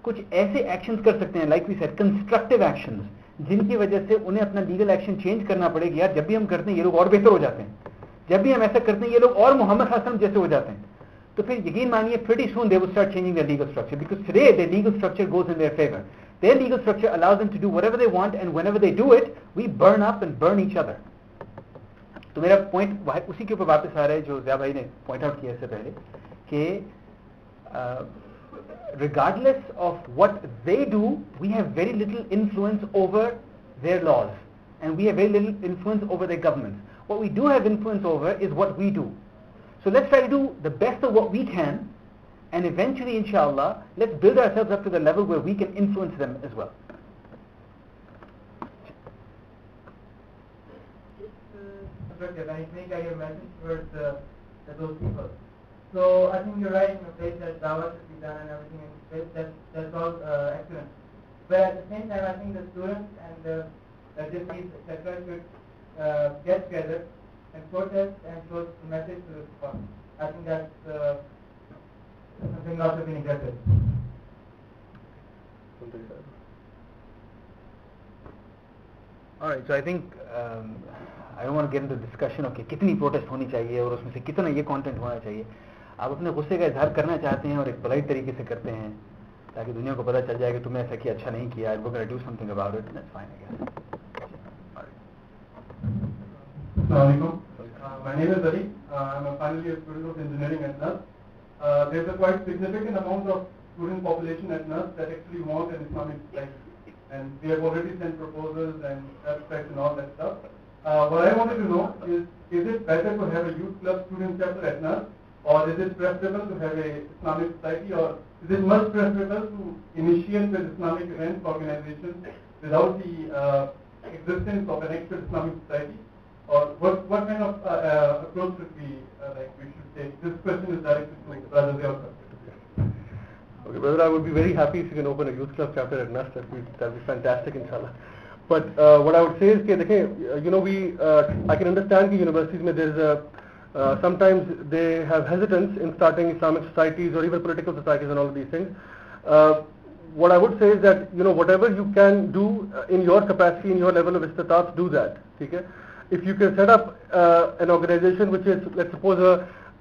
कुछ ऐसे actions कर सकते हैं, like we said, constructive actions, जिनकी वजह से उन्हें अपना legal action change करना पड़ेगा, यार जब भी हम करते हैं ये लोग और बेहतर हो जाते हैं, जब भी हम ऐसा करते हैं ये लोग और मोहम्मद सल्लल्लाहु अलैहि वसल्लम जैसे हो जाते हैं, तो फिर यकीन मानिए pretty soon they will start changing their legal structure, because today their legal structure goes in their favor. Their legal structure allows them to do whatever they want, and whenever they do it, we burn up and burn each other. तो मेरा point उसी के ऊपर वापस आ रहा है जो ज़िया भाई ने पॉइंट आउट किया इससे पहले कि regardless of what they do, we have very little influence over their laws, and we have very little influence over their governments. What we do have influence over is what we do. So let's try to do the best of what we can, and eventually, inshallah, let's build ourselves up to the level where we can influence them as well. perspective, and it may carry a message towards those people. So I think you're right in your place that dawah should be done and everything in place. That's all excellent. But at the same time, I think the students and the disciplines, etc., should get together and protest and show the message to the people. I think that's something not to be neglected. All right, so I think I don't want to get into discussion of कितनी protest होनी चाहिए और उसमें से कितना ये content होना चाहिए. आप अपने गुस्से का इजहार करना चाहते हैं और एक polite तरीके से करते हैं ताकि दुनिया को पता चल जाए कि तुमने ऐसा किया अच्छा नहीं किया. We're going to do something about it. That's fine, I guess. Assalamualaikum. My name is Ali. I'm a final year student of engineering at NUS. There's a quite significant amount of student population at NUS that actually want an Islamic society. And we have already sent proposals and abstracts and all that stuff. What I wanted to know is it better to have a youth club student chapter at NUS, or is it preferable to have a Islamic society, or is it much preferable to initiate with Islamic events organization without the existence of an actual Islamic society? Or what kind of approach should we should take? This question is directed to Brother Ziaul. Okay, brother, I would be very happy if you can open a youth club chapter at NUS. That'd be fantastic, inshallah. But what I would say is, I can understand that universities there's sometimes they have hesitance in starting Islamic societies or even political societies and all of these things. What I would say is that whatever you can do in your capacity, in your level of istitat, do that. Okay? If you can set up an organization which is, let's suppose,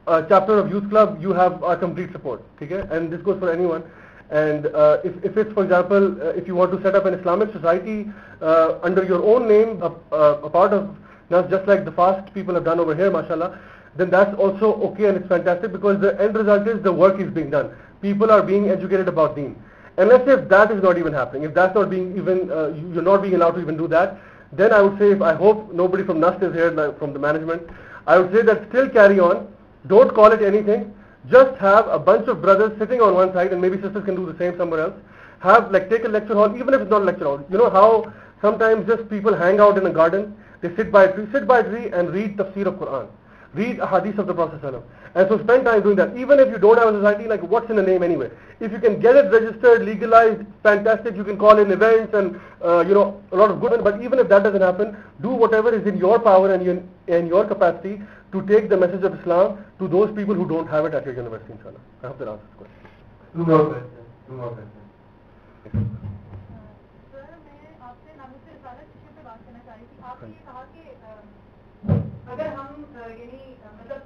a chapter of youth club, you have our complete support. Okay? And this goes for anyone. And if it's, for example, if you want to set up an Islamic society under your own name, a part of NUS, just like the FAST people have done over here, mashallah, then that's also okay and it's fantastic, because the end result is the work is being done. People are being educated about deen. Unless if that is not even happening, if that's not being even, you're not being allowed to even do that, then I would say, I hope nobody from NUS is here, from the management, I would say that still carry on, don't call it anything, just have a bunch of brothers sitting on one side, and maybe sisters can do the same somewhere else, take a lecture hall, even if it's not a lecture hall. You know how sometimes just people hang out in a garden, they sit by a tree and read tafsir of Quran, read a hadith of the Prophet ﷺ. And so spend time doing that. Even if you don't have a society, what's in the name anyway? If you can get it registered, legalized, fantastic. You can call in events and a lot of good. But even if that doesn't happen, do whatever is in your power and in your capacity to take the message of Islam to those people who don't have it at your university, inshallah. I hope that answers the question. Two more questions. Sir मैं आपसे नामी से रिसालत विषय पे बात करना चाह रही थी. आपने ये कहा कि अगर हम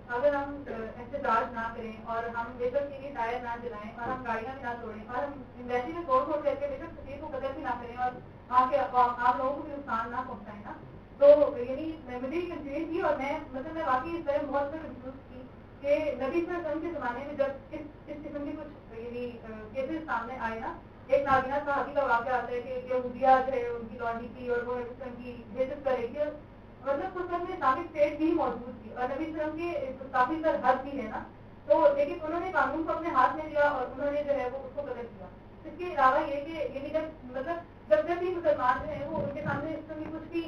अगर हम एहतजाज ना करें और हम बेशक के लिए टायर ना जलाएं और हम गाड़ियां भी ना तोड़ें और हम इंडस्ट्री में तोड़ करके बेशक तस्वीर को कदर भी ना करें और आगे आप लोगों को भी नुकसान ना पहुंचाएं ना, तो मुझे कंफ्यूज थी और मैं वाकई इस तरह बहुत कंफ्यूज थी कि नबी सल्लल्लाहु अलैहि वसल्लम के ज़माने में जब इस किस्म के कुछ केसेस सामने आए ना, एक नाबीना सहाबी का वाक़या आता है कि यहूदिया जो है उनकी लॉन्डी थी और वो इस तरह की बेइज्जत कर रही थी, मतलब उस समय इस्लामिक स्टेट भी मौजूद थी और नबी सल्लल्लाहु अलैहि वसल्लम के काफ़ी सरहद भी है ना, तो लेकिन उन्होंने कानून को अपने हाथ में लिया और उन्होंने जो है वो उसको कदर किया. इसके अलावा ये कि जब भी मुसलमान जो है वो उनके सामने इस तरह की कुछ भी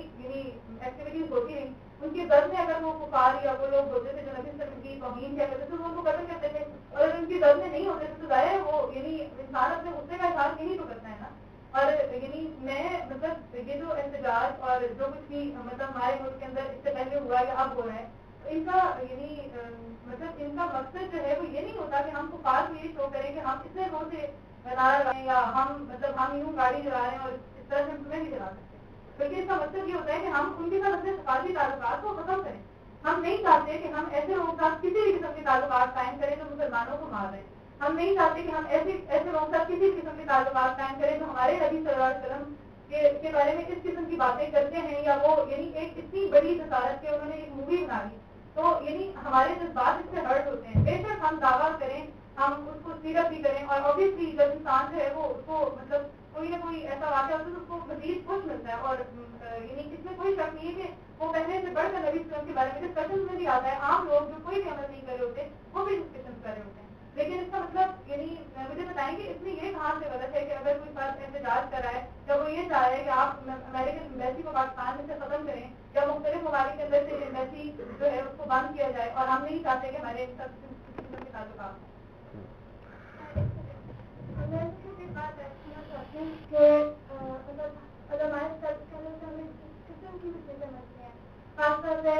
एक्टिविटीज होती रही, उनके दर में अगर वो पुकार या वो लोग होते थे जो नबी सल्लल्लाहु अलैहि वसल्लम की तौहीन किया करते थे वो उनको कदर करते थे, और अगर उनकी दर में नहीं होते थे तो जाहिर है वो इंसान अपने गुस्से का इजहार यही तो करता है ना. और मैं ये जो एहतजाज और जो कुछ भी हमारे मुल्क के अंदर इससे पहले हुआ या अब हो रहा है, इनका इनका मकसद जो है वो ये नहीं होता कि हम कुफार को ये शो करें कि हम इतने जोर से नारा लगाएं या हम यूं गाड़ी चला रहे हैं और इस तरह से हम तुम्हें नहीं चला सकते, बल्कि इसका मकसद ये होता है कि हम उनके साथ अपने सफारती ताल्लुकात को खत्म करें. हम नहीं चाहते कि हम ऐसे लोगों के साथ किसी भी किस्म के ताल्लुकात कायम करें जो मुसलमानों को मार रहे हैं. हम नहीं चाहते कि हम ऐसे लोगों के साथ किसी भी किस्म के ताल्लुकात कायम करें जो हमारे नबी सल्लल्लाहु अलैहि वसल्लम के बारे में इस किस्म की बातें करते हैं, या वो एक इतनी बड़ी जसारत के उन्होंने एक मूवी बना ली, तो हमारे जज्बात इससे हर्ट होते हैं. बेशक हम दावा करें, हम उसको सीरत भी करें, और ऑब्वियसली जब इंसान जो है वो उसको कोई ना कोई ऐसा वाक़या होता है तो उसको मज़ीद कुछ मिलता है, और इसमें कोई शक नहीं है कि वो पहले से बढ़कर नबी सल्लल्लाहु अलैहि वसल्लम के बारे में डिस्कशन में भी आता है. आम लोग जो कोई भी अमल नहीं कर रहे होते वो भी डिस्कशन कर रहे होते हैं. लेकिन इसका मतलब मुझे बताएं कि इसमें ये कहाँ से गलत है कि अगर कोई फर्द एहतजाज कर रहा है या वो یہ چاہ رہے ہیں کہ آپ امریکن ایمبیسی کو پاکستان میں سے ختم کریں یا مختلف ممالک کے اندر سے ایمبیسی جو ہے اس کو بند کیا جائے, اور ہم نہیں چاہتے کہ ہمارے کسی قسم کے تعلقات ہوں. میں ایک بات رکھنا چاہتی ہوں کہ علماء ہمیں قسم کی بھی چیزیں ملتی ہیں, خاص طور پہ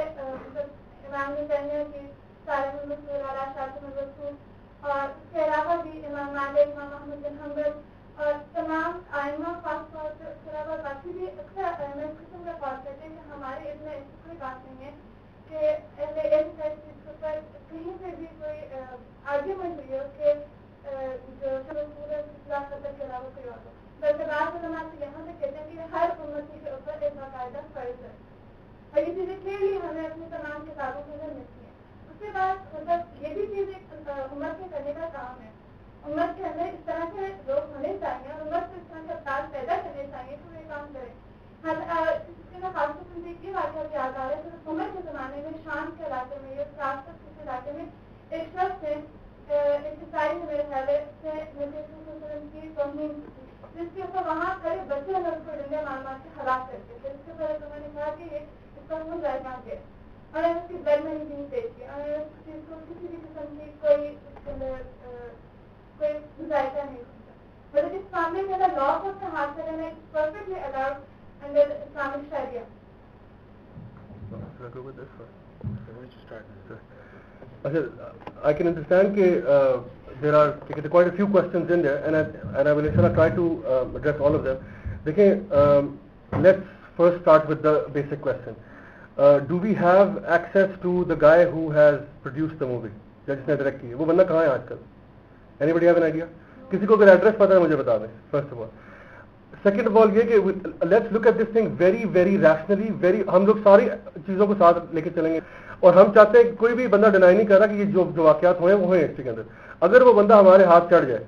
امام تیمیہ کی سارے رسول والا شاطم الرسول, اور اس کے علاوہ بھی امام مالک, امام احمد بن حنبل اور تمام ائمہ, خاص طور پہ اس کے علاوہ باقی بھی اکثر میں اس قسم کا خاص کرتے ہیں کہ ہمارے علم میں ایسی کوئی بات نہیں ہے کہ اہل علم کا اس چیز پر کہیں سے بھی کوئی آرگیومنٹ ہوئی ہو کہ جو رسول اللہ کے علاوہ کوئی اور ہو. بلکہ بعض علماء سے یہاں سے کہتے ہیں کہ ہر امتی کے اوپر ایک باقاعدہ فرض ہے, اور یہ چیزیں کلیئرلی ہمیں اپنی تمام کتابوں میں ملتی ہیں. اس کے بعد مطلب یہ بھی چیز ایک امت کے کرنے کا کام ہے, امت کے اندر اس طرح کے لوگ ہونے چاہیے اور امت کو اس طرح کے افراد پیدا کرنے چاہیے کہ وہ یہ کام کریں. اس کے بعد خاص طور سے یہ واقعہ یاد آ رہا ہے کہ عمر کے زمانے میں شام کے علاقے میں یا سیاست کے علاقے میں ایک شخص نے ایک عیسائی نے میرے خیال سے نبی صلی اللہ علیہ وسلم کی توہین کی, جس کے اوپر وہاں کئی بچے لوگ کو ڈنڈے مار مار کے ہلاک کرتے تھے. اس کے بعد انہوں نے کہا کہ یہ اس کا خون ضائع کہاں گیا, اور اس کی بلڈ میں نہیں پیش کی, اور اس چیز کو کسی بھی قسم کی کوئی ذائقہ نہیں ہوتا. مطلب اس معاملے میں اگر لا کو اپنے ہاتھ سے لینا پرفیکٹلی الاؤڈ انڈر اسلامک شریعہ. I can understand there are quite a few questions in there, and I will inshallah try to address all of them. Let's first start with the basic question. Do we have access to the guy who has produced the movie? جس نے direct کی ہے, وہ بندہ کہاں ہے آج کل؟ Anybody have an idea? کسی کو اگر ایڈریس پتا ہے مجھے بتا دیں. First of all. Second of all یہ کہ let's look at this thing very very rationally, ہم لوگ ساری چیزوں کو ساتھ لے کے چلیں گے, اور ہم چاہتے ہیں کہ کوئی بھی بندہ ڈینائی نہیں کر رہا کہ یہ جو واقعات ہوئے وہ ہیں ہسٹری کے اندر. اگر وہ بندہ ہمارے ہاتھ چڑھ جائے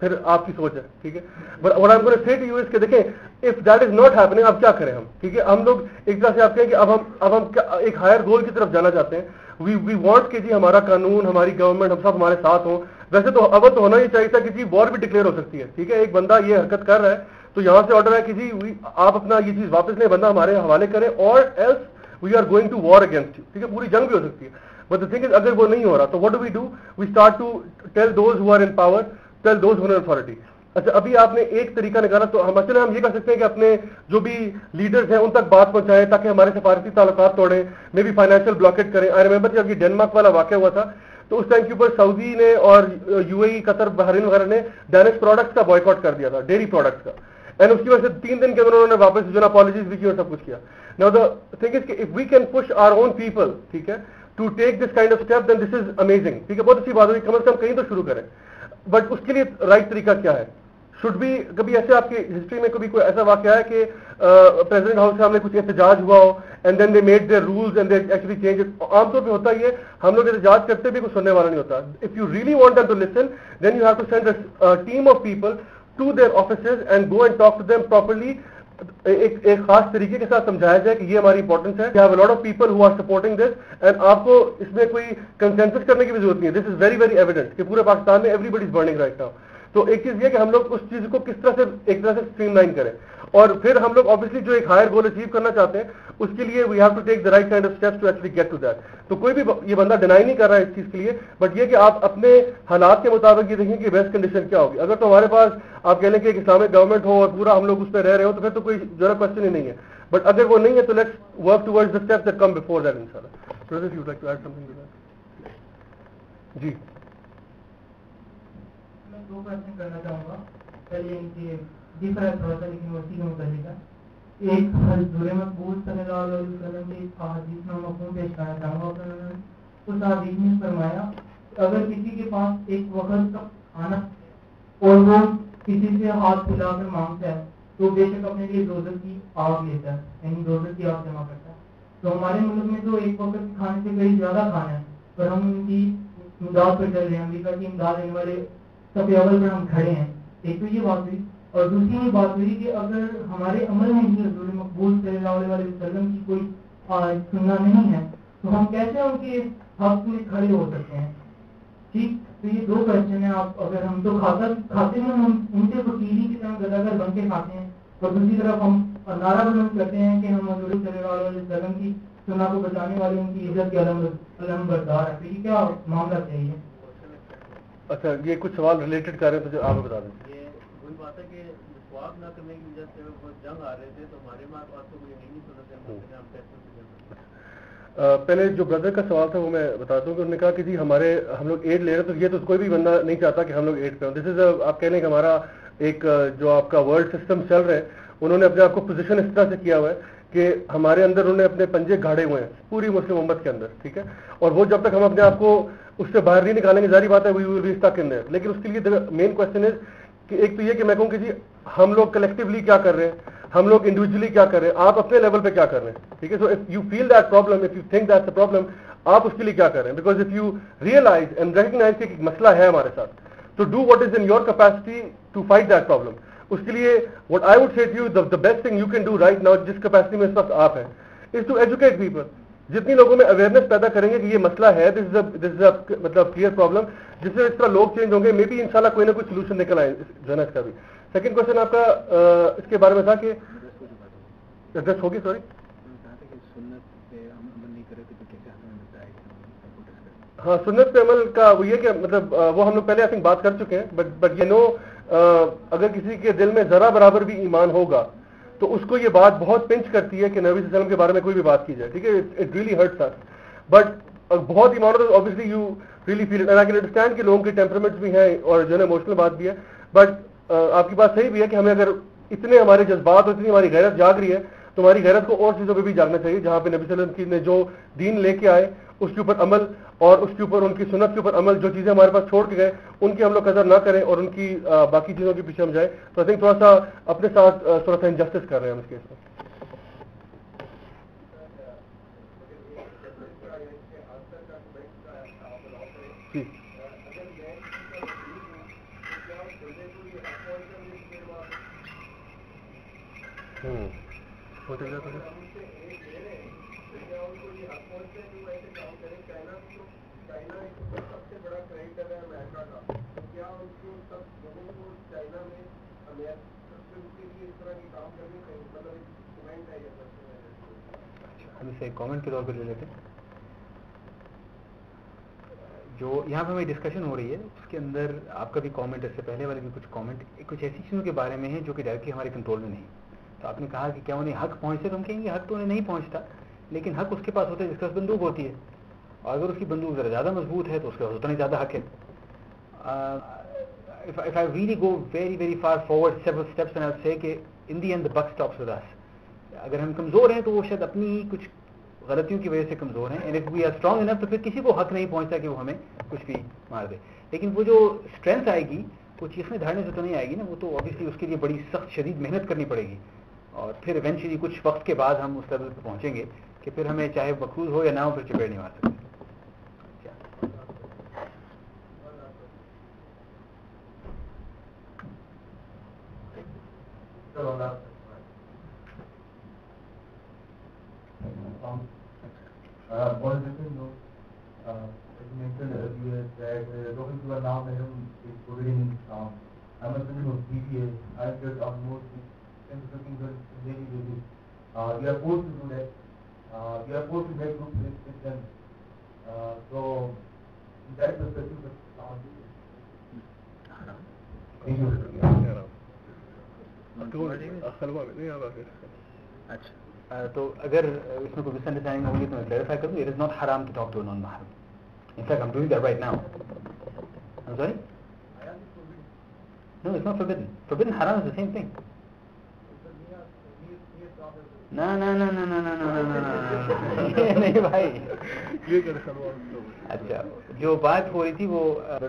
پھر آپ کی سوچ ہے, ٹھیک ہے. But what I'm going to say to you is کہ دیکھیں, if that is not happening, اب کیا کریں ہم, ٹھیک ہے. ہم لوگ ایک طرح سے آپ کہیں کہ اب ہم ایک ہائر گول کی طرف جانا چاہتے ہیں. we want کہ جی ہمارا قانون, ہماری گورنمنٹ, ہم سب ہمارے ساتھ ہوں. ویسے تو اول تو ہونا ہی چاہیے تھا کہ جی وار بھی ڈکلیئر ہو سکتی ہے, ٹھیک ہے. ایک بندہ یہ حرکت کر رہا ہے تو یہاں سے آرڈر ہے کہ جی آپ اپنا یہ چیز واپس لیں, بندہ ہمارے حوالے کریں, اور else we are going to war against you, ٹھیک ہے. پوری جنگ بھی ہو سکتی ہے. بٹ the thing is, اگر وہ نہیں ہو رہا تو what do? We start to tell those who are in power, tell those who are in authority. اچھا, ابھی آپ نے ایک طریقہ نکالا, تو ہم یہ کر سکتے ہیں کہ اپنے جو بھی لیڈرز ہیں ان تک بات پہنچائیں تاکہ ہمارے سفارتی تعلقات توڑیں, مے بی فائنینشیل بلاکیٹ کریں. آئی ریمبر جب یہ ڈینمارک والا واقعہ ہوا تھا تو اس ٹائم کے اوپر سعودی نے اور یو اے ای, قطر, بحرین وغیرہ نے ڈینش پروڈکٹس کا بوائیکاٹ کر دیا تھا, ڈیری پروڈکٹس کا, اینڈ اس کی وجہ سے 3 دن کے اندر انہوں نے واپس جو اپالوجیز بھی کی اور سب کچھ کیا. Now the thing is کہ if we can push our own people, ٹھیک ہے, to take this kind of step, then this is amazing, ٹھیک ہے. بہت اچھی بات ہوئی, کم از کم کہیں تو شروع کریں. بٹ اس کے لیے رائٹ طریقہ کیا ہے؟ شوڈ بھی کبھی ایسے آپ کی ہسٹری میں کبھی کوئی ایسا واقعہ ہے کہ پریزیڈنٹ ہاؤس کے سامنے کچھ احتجاج ہوا ہو and then they made their rules and they actually change it? عام طور پہ ہوتا ہی ہے, ہم لوگ احتجاج کرتے بھی کوئی سننے والا نہیں ہوتا. If you really want them to listen, then you have to send a team of people to their offices and go and talk to them properly. ایک خاص طریقے کے ساتھ سمجھایا جائے کہ یہ ہماری امپورٹنس ہے. We have a lot of people who are supporting this, and آپ کو اس میں کوئی کنسنسس کرنے کی بھی ضرورت نہیں ہے. This is very very evident کہ پورے پاکستان میں everybody is burning right now. تو ایک چیز یہ کہ ہم لوگ اس چیز کو کس طرح سے ایک طرح سے اسٹریم لائن کریں, اور پھر ہم لوگ obviously جو ایک ہائر گول اچیو کرنا چاہتے ہیں اس کے لیے we have to take the right kind of steps to actually get to that. تو کوئی بھی یہ بندہ ڈینائی نہیں کر رہا ہے اس چیز کے لیے, بٹ یہ کہ آپ اپنے حالات کے مطابق یہ دیکھیں کہ بیسٹ کنڈیشن کیا ہوگی. اگر تو ہمارے پاس آپ کہہ لیں کہ ایک اسلامک گورنمنٹ ہو اور پورا ہم لوگ اس پہ رہ رہے ہو تو پھر تو کوئی ذرا کوشچن ہی نہیں ہے. بٹ اگر وہ نہیں ہے تو let's work towards the steps that come before that انشاءاللہ. Brother you like to add something to that? جی میں 2 کوشچن کرنا چاہوں گا. پہلے ان کے ڈفرنٹ تھوڑا سا لیکن اسی کے متعلق ہے. ایک حضور مقبول صلی اللہ علیہ وسلم کی احادیث میں مفہوم پیش کرنا چاہوں گا. اس حدیث میں فرمایا اگر کسی کے پاس ایک وقت کا کھانا اور وہ کسی سے ہاتھ پھیلا کر مانگتا ہے تو بے شک اپنے لیے دوزخ کی آگ لیتا ہے, یعنی دوزخ کی آگ جمع کرتا ہے. تو ہمارے ملک میں تو ایک وقت کے کھانے سے کئی زیادہ کھانا ہے, پر ہم ان کی امداد پر چل رہے ہیں, امریکہ کی امداد لینے والے سب اول پر ہم کھڑے ہیں. ایک تو یہ بات ہوئی, اور دوسری یہ بات ہوئی کہ اگر ہمارے عمل میں ہی حضور مقبول صلی اللہ علیہ وسلم کی کوئی سننا نہیں ہے تو ہم کیسے ان کے حق میں کھڑے ہو سکتے ہیں؟ ٹھیک, تو یہ 2 کوشچن ہیں. آپ اگر ہم تو کھاتے ہیں, ہم ان کے فقیری کی طرح گداگر بن کے کھاتے ہیں, اور دوسری طرف ہم نعرہ بلند کرتے ہیں کہ ہم حضور صلی اللہ علیہ وسلم کی سنت کو بچانے والے ان کی عزت کے علم بردار ہے. یہ کیا معاملہ چاہیے؟ اچھا یہ کچھ سوال ریلیٹڈ کر رہے ہیں تو آپ بتا دیں. یہ وہی بات ہے کہ سواب نہ کرنے کی وجہ سے وہ جنگ آ رہے تھے تو ہمارے ماں باپ کو یقینی صورت پہلے جو بردر کا سوال تھا وہ میں بتاتا ہوں کہ انہوں نے کہا کہ جی ہم لوگ ایڈ لے رہے ہیں تو یہ تو کوئی بھی بندہ نہیں چاہتا کہ ہم لوگ ایڈ کریں. دس از آپ کہہ لیں کہ ہمارا ایک جو آپ کا ورلڈ سسٹم چل رہا ہے انہوں نے اپنے آپ کو پوزیشن اس طرح سے کیا ہوا ہے کہ ہمارے اندر انہوں نے اپنے پنجے گاڑے ہوئے ہیں پوری مسلم امت کے اندر, ٹھیک ہے, اور وہ جب تک ہم اپنے آپ کو اس سے باہر نہیں نکالیں گے ظاہری بات ہے we will be stuck in there. لیکن اس کے لیے مین کوشچن از کہ ایک تو یہ کہ میں کہوں کہ جی ہم لوگ کلیکٹیولی کیا کر رہے ہیں, ہم لوگ انڈیویجلی کیا کر رہے ہیں, آپ اپنے لیول پہ کیا کر رہے ہیں, ٹھیک ہے. So if you feel that problem, if you think that's a problem, آپ اس کے لیے کیا کر رہے ہیں. Because if you realise and recognise کہ ایک مسئلہ ہے ہمارے ساتھ, تو do what is in your capacity to fight that problem. اس کے لیے what I would say to you the best thing you can do right now جس کیپیسٹی میں اس وقت آپ ہیں از ٹو ایجوکیٹ پیپل. جتنی لوگوں میں اویئرنیس پیدا کریں گے کہ یہ مسئلہ ہے, دس از اے مطلب کلیئر پرابلم, جس سے اس طرح لوگ چینج ہوں گے, مے بی انشاءاللہ کوئی نہ کوئی سولوشن نکل آئے جو ہے نا اس کا بھی. سیکنڈ کوشچن آپ کا اس کے بارے میں تھا کہ ایڈریس ہوگی, سوری ہاں سنت پہ عمل کا وہ یہ کہ مطلب وہ ہم لوگ پہلے آئی تھنک بات کر چکے ہیں, بٹ یہ نو اگر کسی کے دل میں ذرا برابر بھی ایمان ہوگا تو اس کو یہ بات بہت پنچ کرتی ہے کہ نبی صلی اللہ علیہ وسلم کے بارے میں کوئی بھی بات کی جائے, ٹھیک ہے. It really hurts us, but بہت ایمان ہوتا ہے obviously you really feel it and I can understand کہ لوگوں کے ٹیمپرمنٹس بھی ہیں اور جو ہے نا ایموشنل بات بھی ہے, بٹ آپ کی بات صحیح بھی ہے کہ ہمیں اگر اتنے ہمارے جذبات اور اتنی ہماری غیرت جاگ رہی ہے تو ہماری غیرت کو اور چیزوں پہ بھی جاگنا چاہیے جہاں پہ نبی صلی اللہ علیہ وسلم نے جو دین لے کے آئے اس کے اوپر عمل اور اس کے اوپر ان کی سنت کے اوپر عمل, جو چیزیں ہمارے پاس چھوڑ کے گئے ان کی ہم لوگ قدر نہ کریں اور ان کی باقی چیزوں کے پیچھے ہم جائیں. تو آئی تھنک تھوڑا سا اپنے ساتھ تھوڑا سا انجسٹس کر رہے ہیں ہم اس کیس میں. جی ہم اسے کامنٹ کے طور پہ لے لیتے ہیں. جو یہاں پہ ہماری ڈسکشن ہو رہی ہے اس کے اندر آپ کا بھی کامنٹ, اس سے پہلے والے بھی کچھ کامنٹ کچھ ایسی چیزوں کے بارے میں ہیں جو کہ ڈائریکٹلی ہمارے کنٹرول میں نہیں. تو آپ نے کہا کہ کیا انہیں حق پہنچتے, تو ہم کہیں گے حق تو انہیں نہیں پہنچتا, لیکن حق اس کے پاس ہوتا ہے جس کے پاس بندوق ہوتی ہے, اور اگر اس کی بندوق ذرا زیادہ مضبوط ہے تو اس کے پاس اتنا ہی زیادہ حق ہے. If I really go very very far forward several steps and I'll say کہ in the end the buck stops with us. اگر ہم کمزور ہیں تو وہ شاید اپنی کچھ غلطیوں کی وجہ سے کمزور ہیں, and if we are strong enough تو پھر کسی کو حق نہیں پہنچتا کہ وہ ہمیں کچھ بھی مار دے. لیکن وہ جو اسٹرینتھ آئے گی وہ چیخنے دھاڑنے سے تو نہیں آئے گی نا, وہ تو obviously اس کے لیے بڑی سخت شدید محنت کرنی پڑے گی, اور پھر ایونچولی کچھ وقت کے بعد ہم اس لیول پہ پہنچیں گے کہ پھر ہمیں چاہے مقروض ہو یا نہ ہو پھر چپیڑ نہیں مار سکتے. mentioned earlier that those who are now mahram is forbidden in Islam. I'm a student of BBA. I get almost 10 to 15 girls daily basis. We are forced to do that. We are forced to make groups with them. So that perspective of Islam اچھا تو اگر اس میں کوئی مس understanding ہوگی تو میں clarify کروں. It is not haram to talk to non mahram. In fact, I'm doing that right now. I'm sorry? No, it's not forbidden. Forbidden haram is the same thing. No. نہیں بھائی. اچھا جو بات ہو رہی تھی وہ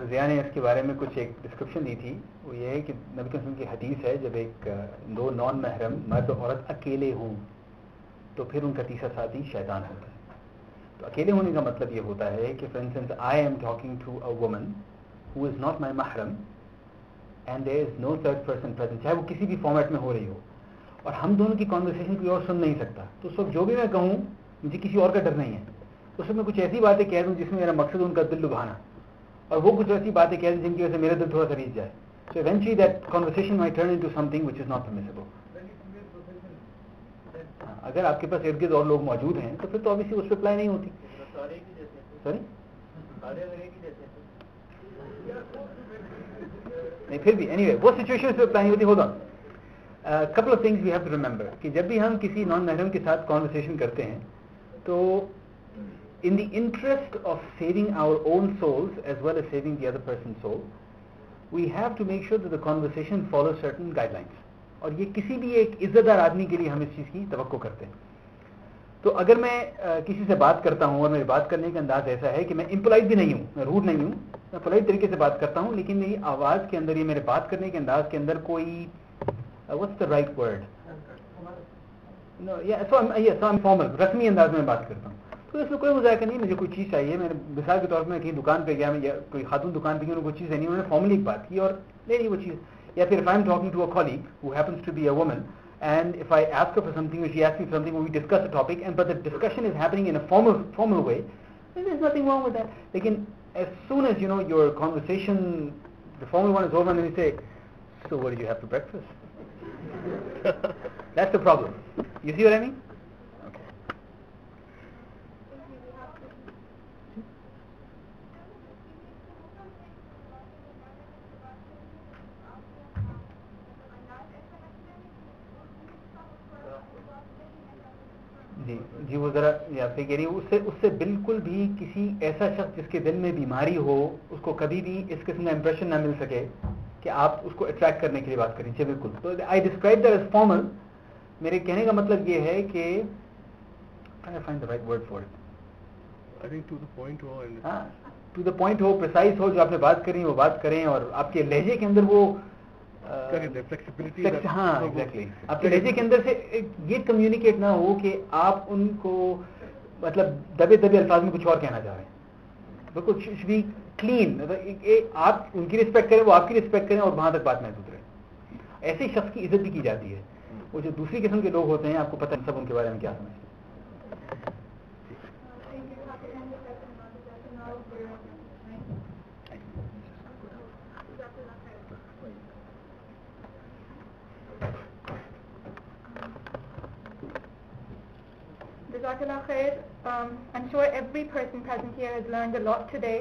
ضیاء نے اس کے بارے میں کچھ ایک ڈسکرپشن دی تھی. وہ یہ ہے کہ نبی صلی اللہ علیہ وسلم کی حدیث ہے جب ایک دو نان محرم مرد عورت اکیلے ہوں تو پھر ان کا تیسرا ساتھی شیطان ہوتا ہے. تو اکیلے ہونے کا مطلب یہ ہوتا ہے کہ for instance I am talking to a woman who is not my mahram and there is no third person present, چاہے وہ کسی بھی فارمیٹ میں ہو رہی ہو, اور ہم دونوں کی کانورسیشن کوئی اور سن نہیں سکتا, تو اس وقت جو بھی میں کہوں مجھے کسی اور کا ڈر نہیں ہے. اس وقت میں کچھ ایسی باتیں کہہ دوں جس میں میرا مقصد ان کا دل لبھانا, اور وہ کچھ ایسی باتیں کہہ دیں جن کی وجہ سے میرا دل تھوڑا سا ریچ جائے. So eventually that conversation might turn into something which is not permissible. अगर आपके पास इर्द गिर्द और लोग मौजूद हैं तो फिर तो ऑब्वियसली उस पर अप्लाई नहीं होती. सॉरी नहीं, फिर भी एनीवे वो सिचुएशन पे अप्लाई नहीं होती. होगा couple of things we have to remember कि जब भी हम किसी नॉन महरम के साथ कॉन्वर्सेशन करते हैं तो in the interest of saving our own souls as well as saving the other person's soul, we have to make sure that the conversation follows certain guidelines. और ये किसी भी एक इज्जतदार आदमी के लिए हम इस चीज़ की तवक्को करते हैं. तो अगर मैं किसी से बात करता हूँ और मेरी बात करने का अंदाज ऐसा है कि मैं इम्पोलाइट भी नहीं हूँ, मैं रूड नहीं हूँ, मैं पोलाइट तरीके से बात करता हूँ, लेकिन मेरी आवाज़ के अंदर, ये मेरे बात करने के अंदाज के अंदर कोई what's the right word, so I'm formal, रस्मी अंदाज में बात करता हूँ, तो इसमें कोई मजाक नहीं. मुझे कोई चीज़ चाहिए, मैंने मिसाल के तौर पर मैं कहीं दुकान पे गया, मैं या कोई खातून दुकान पे गई, उन्हें कोई चीज़ नहीं, उन्होंने फॉर्मली एक बात की और ले ली वो चीज़. या फिर if I'm talking to a colleague who happens to be a woman, and if I ask her for something or she asks me for something, or we discuss a topic, but the discussion is happening in a formal way, then there's nothing wrong with that. Lekin as soon as your conversation, the formal one is over, and then you say, so what did you have for breakfast? That's the problem. You see what I mean? Okay. जी वो ज़रा या फिर कह रही उससे बिल्कुल भी किसी ऐसा शख्स जिसके दिल में बीमारी हो उसको कभी भी इस किस्म का इंप्रेशन ना मिल सके कि आप उसको अट्रैक्ट करने के लिए बात करें. बिल्कुल. तो I describe that as formal. मेरे कहने का मतलब ये है कि I find the right word for it. I think to the point हो. हाँ, टू द पॉइंट हो, प्रिसाइज हो, जो आपने बात करी वो बात करें और आपके लहजे के अंदर वो फ्लेक्सिबिलिटी. हाँ एग्जैक्टली. आपके लहजे के अंदर से ये कम्युनिकेट ना हो कि आप उनको मतलब दबे दबे अल्फाज में कुछ और कहना चाह रहे हैं. बिल्कुल बी क्लीन. आप उनकी रिस्पेक्ट करें, वो आपकी रिस्पेक्ट करें और वहां तक बात महसूस रहे. ऐसे शख्स की इज्जत भी की जाती है. वो जो दूसरी किस्म के लोग होते हैं, आपको पता है सब उनके बारे में क्या समझते हैं. Jazakallah khair. I'm sure every person present here has learned a lot today.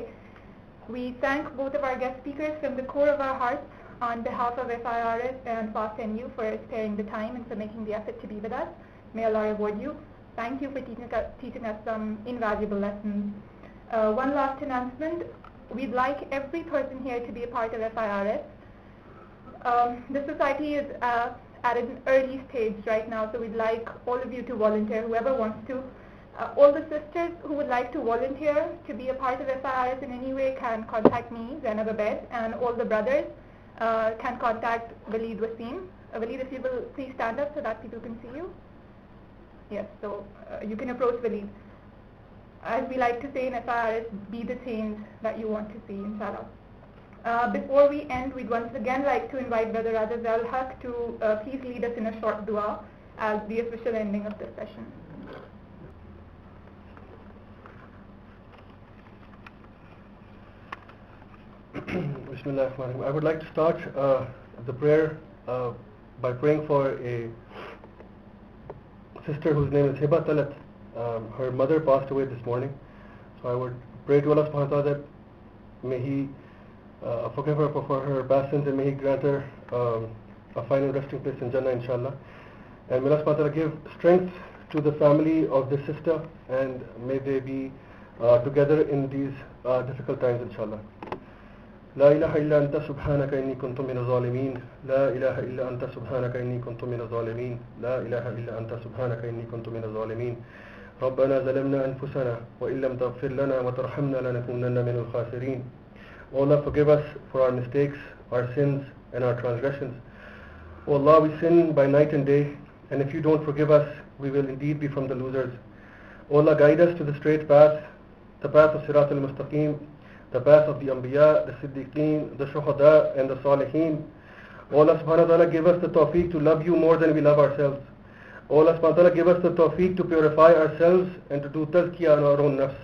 We thank both of our guest speakers from the core of our hearts on behalf of FIRS and FAST-NU for sparing the time and for making the effort to be with us. May Allah reward you. Thank you for teaching us some invaluable lessons. One last announcement. We'd like every person here to be a part of FIRS. The society is at an early stage right now, so we'd like all of you to volunteer, whoever wants to. All the sisters who would like to volunteer to be a part of FIRS in any way can contact me, Zainab Abed, and all the brothers can contact Waleed Wasim. Waleed, if you will please stand up so that people can see you. Yes, so you can approach Waleed. As we like to say in FIRS, be the change that you want to see, inshallah. Before we end, we'd once again like to invite Brother Rajaz Al-Haq to please lead us in a short dua as the official ending of this session. Bismillahirrahmanirrahim. I would like to start the prayer by praying for a sister whose name is Hiba Talat. Her mother passed away this morning, so I would pray to Allah subhanahu wa ta'ala that may He forgive her for her past sins and may He grant her a final resting place in Jannah, inshallah. And may Allah subhanahu wa ta'ala give strength to the family of this sister, and may they be together in these difficult times, inshallah. لا إله إلا أنت سبحانك إني كنت من الظالمين. لا إله إلا أنت سبحانك إني كنت من الظالمين. لا إله إلا أنت سبحانك إني كنت من الظالمين. ربنا ظلمنا أنفسنا وإن لم تغفر لنا وترحمنا لنكونن من الخاسرين. O Allah, forgive us for our mistakes, our sins and our transgressions. O Allah, we sin by night and day, and if you don't forgive us, we will indeed be from the losers. O Allah, guide us to the straight path, the path of Sirat al-Mustaqim, the path of the Anbiya, the Siddiqeen, the Shuhada and the Salihin. O Allah subhanahu wa ta'ala, give us the tawfiq to love you more than we love ourselves. O Allah subhanahu wa ta'ala, give us the tawfiq to purify ourselves and to do tazkiyah on our own nafs.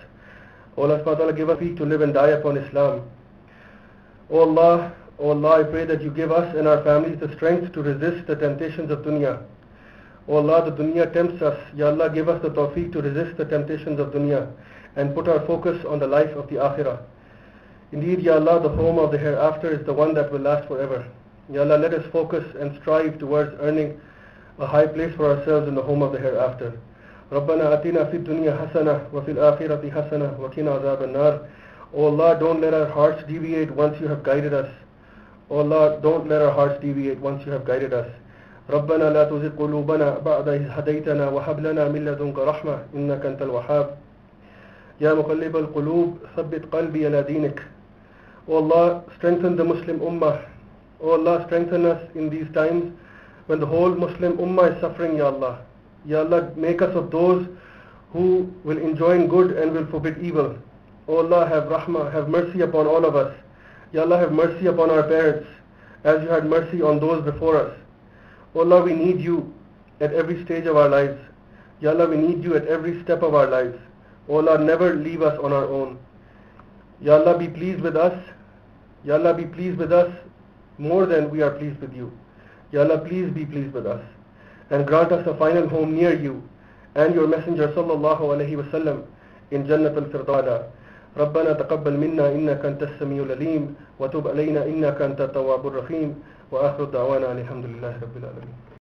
O Allah subhanahu wa ta'ala, give us tawfiq to live and die upon Islam. O Allah, I pray that you give us and our families the strength to resist the temptations of dunya. O Allah, the dunya tempts us. Ya Allah, give us the tawfiq to resist the temptations of dunya and put our focus on the life of the akhirah. Indeed, Ya Allah, the home of the hereafter is the one that will last forever. Ya Allah, let us focus and strive towards earning a high place for ourselves in the home of the hereafter. رَبَّنَا أَتِنَا فِي الدُّنْيَا حَسَنَةً وَفِي الْآخِرَةِ حَسَنَةً وَقِنَا عَذَابَ النَّارِ. O Allah, don't let our hearts deviate once you have guided us. O Allah, don't let our hearts deviate once you have guided us. رَبَّنَا لَا تُزِغْ قُلُوبَنَا بَعْدَ إِذْ هَدَيْتَنَا وَهَبْ لَنَا مِن لَّدُنكَ رَحْمَةً إِنَّكَ أَنتَ الْوَهَّابُ. يا مقلب القلوب ثبت قلبي على دينك. O Allah, strengthen the Muslim Ummah. O Allah, strengthen us in these times when the whole Muslim Ummah is suffering, Ya Allah. Ya Allah, make us of those who will enjoin good and will forbid evil. O Allah, have rahmah, have mercy upon all of us. Ya Allah, have mercy upon our parents as you had mercy on those before us. O Allah, we need you at every stage of our lives. Ya Allah, we need you at every step of our lives. O Allah, never leave us on our own. Ya Allah, be pleased with us. Ya Allah, be pleased with us more than we are pleased with you. Ya Allah, please be pleased with us and grant us a final home near you and your Messenger sallallahu alayhi wa sallam in Jannat al-Firdausa. ربنا تقبل منا إنك أنت السميع العليم وتب علينا إنك أنت التواب الرحيم وآخر دعوانا الحمد لله رب العالمين.